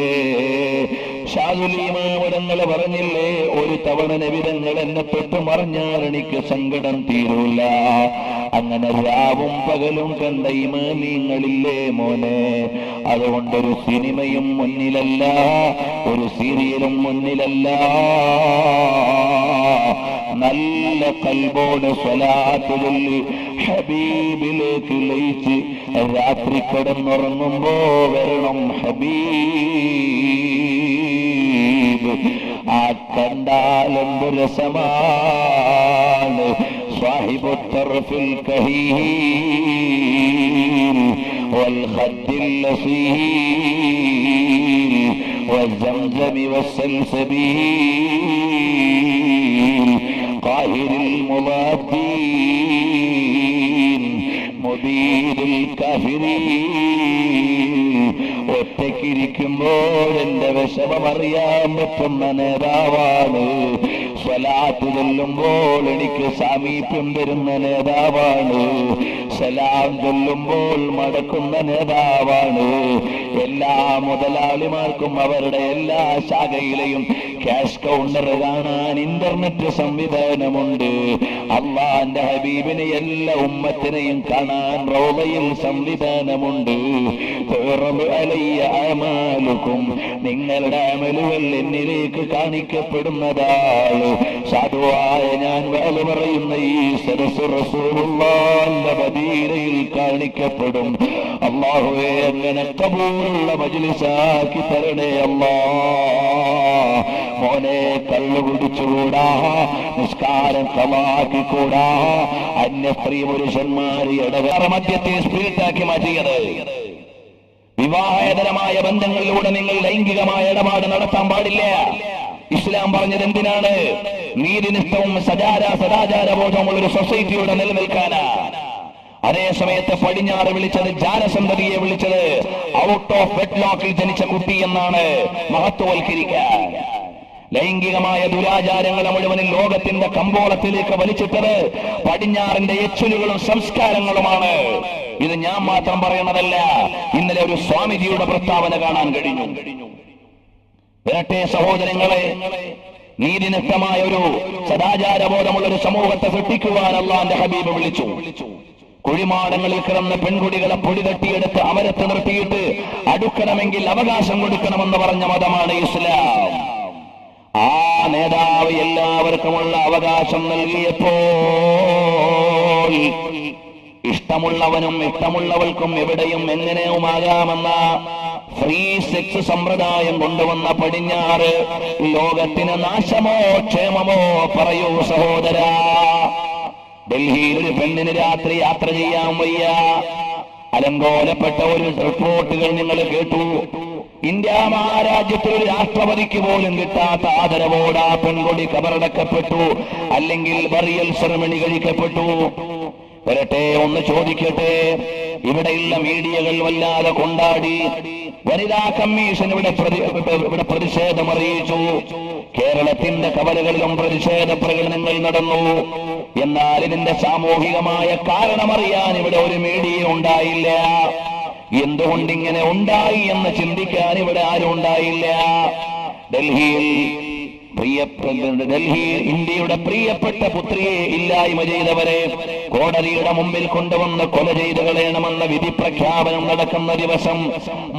ഷാദുലി മാമരങ്ങൾ പറഞ്ഞില്ലേ, ഒരു തവണ നബിതങ്ങൾ എന്നെ തൊട്ട് മറിഞ്ഞാൽ എനിക്ക് സങ്കടം തീരൂല. അങ്ങനെ രാവും പകലും കണ്ട ഇമാമിങ്ങളില്ലേ മോനെ. അതുകൊണ്ടൊരു സിനിമയും മുന്നിലല്ല, ഒരു സീരിയലും മുന്നിലല്ല. നല്ല കൽബോട് സ്വലാത്ത് ചൊല്ലി ഹബീബിലേക്ക് ലയിച്ച് രാത്രി കിടന്നുറങ്ങുമ്പോ വരണം ഹബീബ്. ആ കണ്ടാലെന്ത് രസമാണ്. സാഹിബു തർഫിൽ കഹീൽ വൽഖദ്ദിൽ ലസീൽ والزمزم والسلسبيل قاهر المضادين مبيد الكافرين. ഒറ്റയ്ക്കിരിക്കുമ്പോൾ എന്റെ വിഷമമറിയാൻ പറ്റുന്ന നേതാവാണ്. സ്വലാത്ത് ചൊല്ലുമ്പോൾ എനിക്ക് സാമീപ്യം തരുന്ന നേതാവാണ്. സലാം ചൊല്ലുമ്പോൾ മടക്കുന്ന നേതാവാണ്. എല്ലാ മുതലാളിമാർക്കും അവരുടെ എല്ലാ ശാഖയിലെയും ക്യാഷ് കൗണ്ടർ കാണാൻ ഇന്റർനെറ്റ് സംവിധാനമുണ്ട്. അള്ളാന്റെ ഹബീബിനെ എല്ലാ ഉമ്മത്തിനെയും കാണാൻ റൗളയിൽ സംവിധാനമുണ്ട്. നിങ്ങളുടെ അമലുകൾ എന്നിലേക്ക് കാണിക്കപ്പെടുന്നതാണ്. സാധുവായ ഞാൻ വേല പറയുന്ന ഈ സദസ്സ് റസൂലുള്ളാഹിന്റെ മദീനയിൽ കാണിക്കപ്പെടും. അല്ലാഹുവേ, അങ്ങനെ ഖബൂലുള്ള മജ്ലിസാക്കി തരണേ അല്ലാഹ്. മോനെ, കള്ളു കുടിച്ചുകൂടാ, നിസ്കാരം ഖളാക്കിക്കൂടാ. അന്യ സ്ത്രീ പുരുഷന്മാരെ ഇടവേറ മധ്യത്തെ സ്പിരിറ്റാക്കി മാറ്റിയത്. വിവാഹേതരമായ ബന്ധങ്ങളിലൂടെ നിങ്ങൾ ലൈംഗികമായ ഇടപാട് നടത്താൻ പാടില്ല. ഇസ്ലാം പറഞ്ഞത് എന്തിനാണ്? നീതിനിഷ്ഠവും സദാചാരബോധമുള്ള ഒരു സൊസൈറ്റിയുടെ നിലനിൽക്കാനാ. അതേ സമയത്ത് പടിഞ്ഞാറ് വിളിച്ചത്, ജാനസന്തതിയെ വിളിച്ചത് ഔട്ട് ഓഫ് വെഡ്ലോക്കിൽ ജനിച്ച കുട്ടി എന്നാണ് മഹത്വവൽക്കരിക്കാൻ. ലൈംഗികമായ ദുരാചാരങ്ങളെ മുഴുവനും ലോകത്തിന്റെ കമ്പോളത്തിലേക്ക് വലിച്ചിട്ടത് പടിഞ്ഞാറിന്റെ എച്ചുലുകളും സംസ്കാരങ്ങളുമാണ്. ഇത് ഞാൻ മാത്രം പറയണതല്ല. ഇന്നലെ ഒരു സ്വാമിജിയുടെ പ്രസ്താവന കാണാൻ കഴിഞ്ഞു. വരട്ടെ സഹോദരങ്ങളെ, നീതിനിഷ്ഠമായ ഒരു സദാചാരബോധമുള്ള ഒരു സമൂഹത്തെ സൃഷ്ടിക്കുവാൻ അല്ലാഹുവിന്റെ ഹബീബ് വിളിച്ചു. കുഴിമാടങ്ങളിൽ കിടന്ന പെൺകുട്ടികളെ പൊടി തട്ടിയെടുത്ത് അമരത്ത് നിർത്തിയിട്ട് അടുക്കണമെങ്കിൽ അവകാശം കൊടുക്കണമെന്ന് പറഞ്ഞ മതമാണ് ഇസ്ലാം. ആ നേതാവ് എല്ലാവർക്കുമുള്ള അവകാശം നൽകിയപ്പോൾ ഇഷ്ടമുള്ളവനും ഇഷ്ടമുള്ളവൾക്കും എവിടെയും എങ്ങനെയുമാകാമെന്ന ഫ്രീ സെക്സ് സമ്പ്രദായം കൊണ്ടുവന്ന പടിഞ്ഞാറ് ലോകത്തിന് നാശമോ ക്ഷേമമോ പറയൂ സഹോദരാ. ഡൽഹിയിൽ ഒരു പെണ്ണിന് രാത്രി യാത്ര ചെയ്യാൻ വയ്യ. അലങ്കോലപ്പെട്ട ഒരു റിപ്പോർട്ടുകൾ നിങ്ങൾ കേട്ടു. ഇന്ത്യ മഹാരാജ്യത്തിൽ ഒരു രാഷ്ട്രപതിക്ക് പോലും കിട്ടാത്ത ആദരവോട് ആ പെൺകുടി കബറടക്കപ്പെട്ടു, അല്ലെങ്കിൽ ബറിയൽ സെറമണി കഴിക്കപ്പെട്ടു. വരട്ടെ, ഒന്ന് ചോദിക്കട്ടെ, ഇവിടെയുള്ള മീഡിയകൾ വല്ലാതെ കൊണ്ടാടി. വനിതാ കമ്മീഷൻ ഇവിടെ പ്രതിഷേധം അറിയിച്ചു. കേരളത്തിന്റെ കവലകളിലും പ്രതിഷേധ പ്രകടനങ്ങൾ നടന്നു. എന്നാൽ ഇതിന്റെ സാമൂഹികമായ കാരണമറിയാൻ ഇവിടെ ഒരു മീഡിയ ഉണ്ടായില്ല. എന്തുകൊണ്ടിങ്ങനെ ഉണ്ടായി എന്ന് ചിന്തിക്കാൻ ഇവിടെ ആരും ഉണ്ടായില്ല. ഡൽഹിയിൽ ഡൽഹി ഇന്ത്യയുടെ പ്രിയപ്പെട്ട പുത്രിയെ ഇല്ലായ്മ ചെയ്തവരെ കോടതിയുടെ മുമ്പിൽ കൊണ്ടുവന്ന് കൊല ചെയ്തു കളയണമെന്ന വിധി പ്രഖ്യാപനം നടക്കുന്ന ദിവസം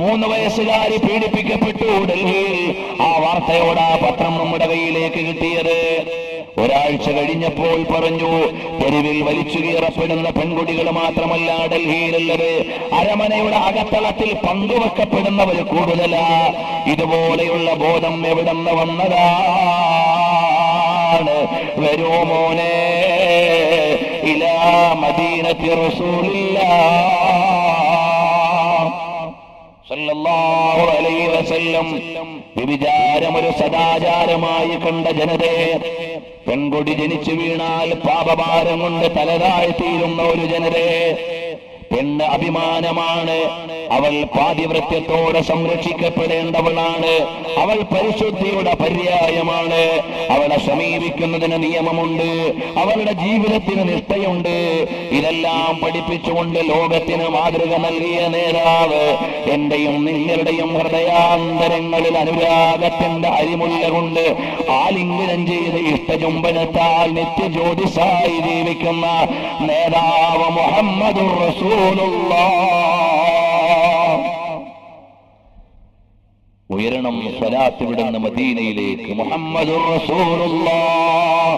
3 വയസ്സുകാരി പീഡിപ്പിക്കപ്പെട്ടു ഡൽഹിയിൽ. ആ വാർത്തയോട് ആ പത്രം നമ്മുടെ കയ്യിലേക്ക് കിട്ടിയത്. ഒരാഴ്ച കഴിഞ്ഞപ്പോൾ പറഞ്ഞു, തെരുവിൽ വലിച്ചു കീറപ്പെടുന്ന പെൺകുട്ടികൾ മാത്രമല്ല ഡൽഹിയിലുള്ളത്, അരമനയുടെ അകത്തളത്തിൽ പങ്കുവെക്കപ്പെടുന്നവർ കൂടുതലാ. ഇതുപോലെയുള്ള ബോധം എവിടെന്ന് വന്നതാണ്? വരൂ മോനെ, ഇലാ മദീനത്തി റസൂലില്ലാഹ് സല്ലല്ലാഹു അലൈഹി വസല്ലം. വ്യഭിചാരം ഒരു സദാചാരമായി കണ്ട ജനതയെ, പെൺകുട്ടി ജനിച്ചു വീണാൽ പാപഭാരം കൊണ്ട് തലതാഴ്ത്തിയിരുന്ന ഒരു ജനതയെ, പെണ്ണ് അഭിമാനമാണ്, അവൾ പാതിവൃത്യത്തോടെ സംരക്ഷിക്കപ്പെടേണ്ടവളാണ്, അവൾ പരിശുദ്ധിയുടെ പര്യായമാണ്, അവളെ സമീപിക്കുന്നതിന് നിയമമുണ്ട്, അവളുടെ ജീവിതത്തിന് നിഷ്ഠയുണ്ട്. ഇതെല്ലാം പഠിപ്പിച്ചുകൊണ്ട് ലോകത്തിന് മാതൃക നൽകിയ നേതാവ്, എന്റെയും നിങ്ങളുടെയും ഹൃദയാന്തരങ്ങളിൽ അനുരാഗത്തിന്റെ അരിമുല്ല കൊണ്ട് ആലിംഗനം ചെയ്ത് ഇഷ്ടചുംബനത്താൽ നിത്യജ്യോതിസായി ജീവിക്കുന്ന നേതാവ് മുഹമ്മദുർ റസൂലുള്ളാഹ്. ഉയരണം സ്വലാത്ത് വിടുന്ന മദീനയിലേക്ക്. മുഹമ്മദുർ റസൂലുള്ളാഹ്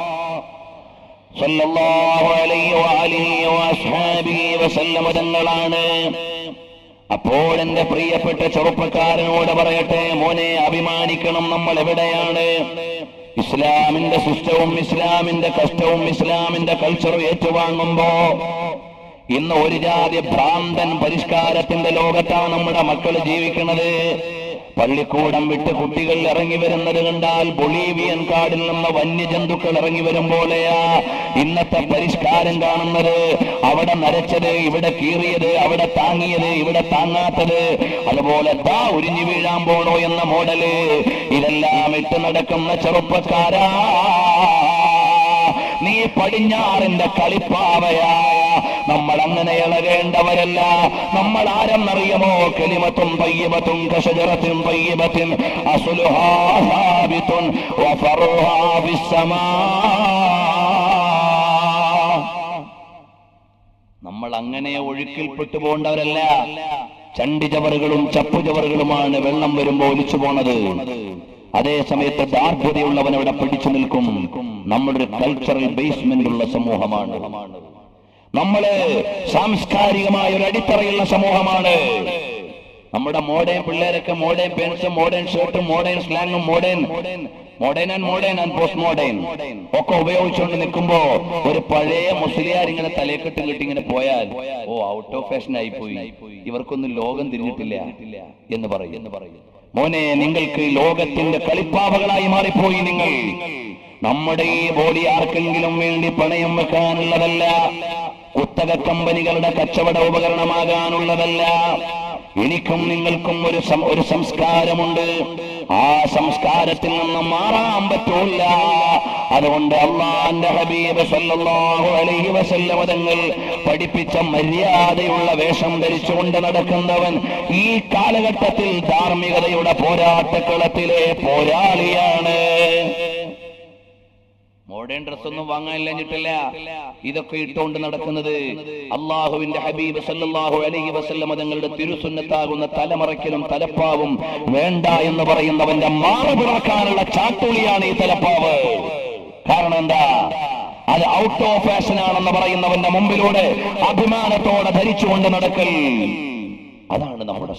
സ്വല്ലല്ലാഹു അലൈഹി വഅലിഹി വഅസ്ഹാബിഹി വസല്ലമ തങ്ങളാണ്. അപ്പോൾ എന്റെ പ്രിയപ്പെട്ട ചെറുപ്പക്കാരനോട് പറയട്ടെ, മോനെ അഭിമാനിക്കണം. നമ്മൾ എവിടെയാണ്? ഇസ്ലാമിന്റെ സിസ്റ്റവും ഇസ്ലാമിന്റെ കഷ്ടവും ഇസ്ലാമിന്റെ കൾച്ചറും ഏറ്റുവാങ്ങുമ്പോ ഇന്ന് ഒരു ജാതി ഭ്രാന്തൻ പരിഷ്കാരത്തിന്റെ ലോകത്താണ് നമ്മുടെ മക്കൾ ജീവിക്കുന്നത്. പള്ളിക്കൂടം വിട്ട് കുട്ടികൾ ഇറങ്ങി വരുന്നത് കണ്ടാൽ ബൊളീവിയൻ കാടിൽ നിന്ന് വന്യജന്തുക്കൾ ഇറങ്ങി വരും പോലെയാ ഇന്നത്തെ പരിഷ്കാരം കാണുന്നത്. അവിടെ നരച്ചത്, ഇവിടെ കീറിയത്, അവിടെ താങ്ങിയത്, ഇവിടെ താങ്ങാത്തത്, അതുപോലെ താ ഉരിഞ്ഞു വീഴാൻ പോണോ എന്ന മോഡല്. ഇതെല്ലാം ഇട്ട് നടക്കുന്ന ചെറുപ്പക്കാരാ, നീ പടിഞ്ഞാറിന്റെ കളിപ്പാവയാ. നമ്മൾ അങ്ങനെ ഇളകേണ്ടവരല്ല. നമ്മൾ ആരെന്നറിയമോ? കലിമത്തും തയ്യിബത്തും കശജറത്തും തയ്യിബത്തുൻ അസ്ലുഹാ സാബിതുൻ വഫറുഹാ ഫിസ്സമാ. നമ്മൾ അങ്ങനെ ഒഴുക്കിൽപ്പെട്ടു പോകേണ്ടവരല്ല. ചണ്ടിചവറുകളും ചപ്പുചവറുകളുമാണ് വെള്ളം വരുമ്പോ ഒലിച്ചു പോണത്. അതേ സമയത്ത് ദാർഢ്യതയുള്ളവൻ അവിടെ പിടിച്ചു നിൽക്കും. നമ്മുടെ കൾച്ചറൽ ബേസ്മെന്റ് ഉള്ള സമൂഹമാണ് നമ്മള്. സാംസ്കാരികമായ ഒരു അടിത്തറയുള്ള സമൂഹമാണ്. നമ്മുടെ മോഡേൺ പിള്ളേരൊക്കെ മോഡേൺ പെൻസും മോഡേൺ ഷർട്ടും മോഡേൺ സ്ലാങ്ങും മോഡേൺ ആൻഡ് പോസ്റ്റ് മോഡേൺ ഒക്കെ ഉപയോഗിച്ചുകൊണ്ട് നിൽക്കുമ്പോ ഒരു പഴയ മുസ്ലിയാർ ഇങ്ങനെ തലേക്കെട്ട് കിട്ടി ഇങ്ങനെ പോയാൽ, ഓ ഔട്ട് ഓഫ് ഫാഷൻ ആയിപ്പോയി, ഇവർക്കൊന്നും ലോകം തിരിഞ്ഞിട്ടില്ല എന്ന് പറയും. മോനെ, നിങ്ങൾക്ക് ലോകത്തിന്റെ കളിപ്പാവകളായി മാറിപ്പോയി നിങ്ങൾ. നമ്മുടെ ഈ ബോഡി ആർക്കെങ്കിലും വേണ്ടി പണയം വെക്കാനുള്ളതല്ല, കുത്തക കമ്പനികളുടെ കച്ചവട ഉപകരണമാകാനുള്ളതല്ല. എനിക്കും നിങ്ങൾക്കും ഒരു സംസ്കാരമുണ്ട്. ആ സംസ്കാരത്തിൽ നിന്ന് മാറാൻ പറ്റൂല. അതുകൊണ്ട് അല്ലാഹുവിന്റെ ഹബീബ് സല്ലല്ലാഹു അലൈഹി വസല്ലം തങ്ങൾ പഠിപ്പിച്ച മര്യാദയുള്ള വേഷം ധരിച്ചുകൊണ്ട് നടക്കുന്നവൻ ഈ കാലഘട്ടത്തിൽ ധാർമ്മികതയുടെ പോരാട്ടക്കളത്തിലെ പോരാളിയാണ്. മോഡേൺ ഡ്രസ്സൊന്നും വാങ്ങാനില്ല. ഇതൊക്കെ ഇട്ടുകൊണ്ട് നടക്കുന്നത് അള്ളാഹുവിന്റെ ഹബീബ് സല്ലല്ലാഹു അലൈഹി വസല്ലം തങ്ങളുടെ തിരുസുന്നത്താകുന്ന തലമറയ്ക്കലും തലപ്പാവും വേണ്ട എന്ന് പറയുന്നവന്റെ മാറ് പിറക്കാനുള്ള ചാട്ടുളിയാണ് ഈ തലപ്പാവ്. കാരണം എന്താ? അത് ഔട്ട് ഓഫ് ഫാഷൻ ആണെന്ന് പറയുന്നവന്റെ മുമ്പിലൂടെ അഭിമാനത്തോടെ ധരിച്ചുകൊണ്ട് നടക്കൽ. അതാണ് നമ്മുടെ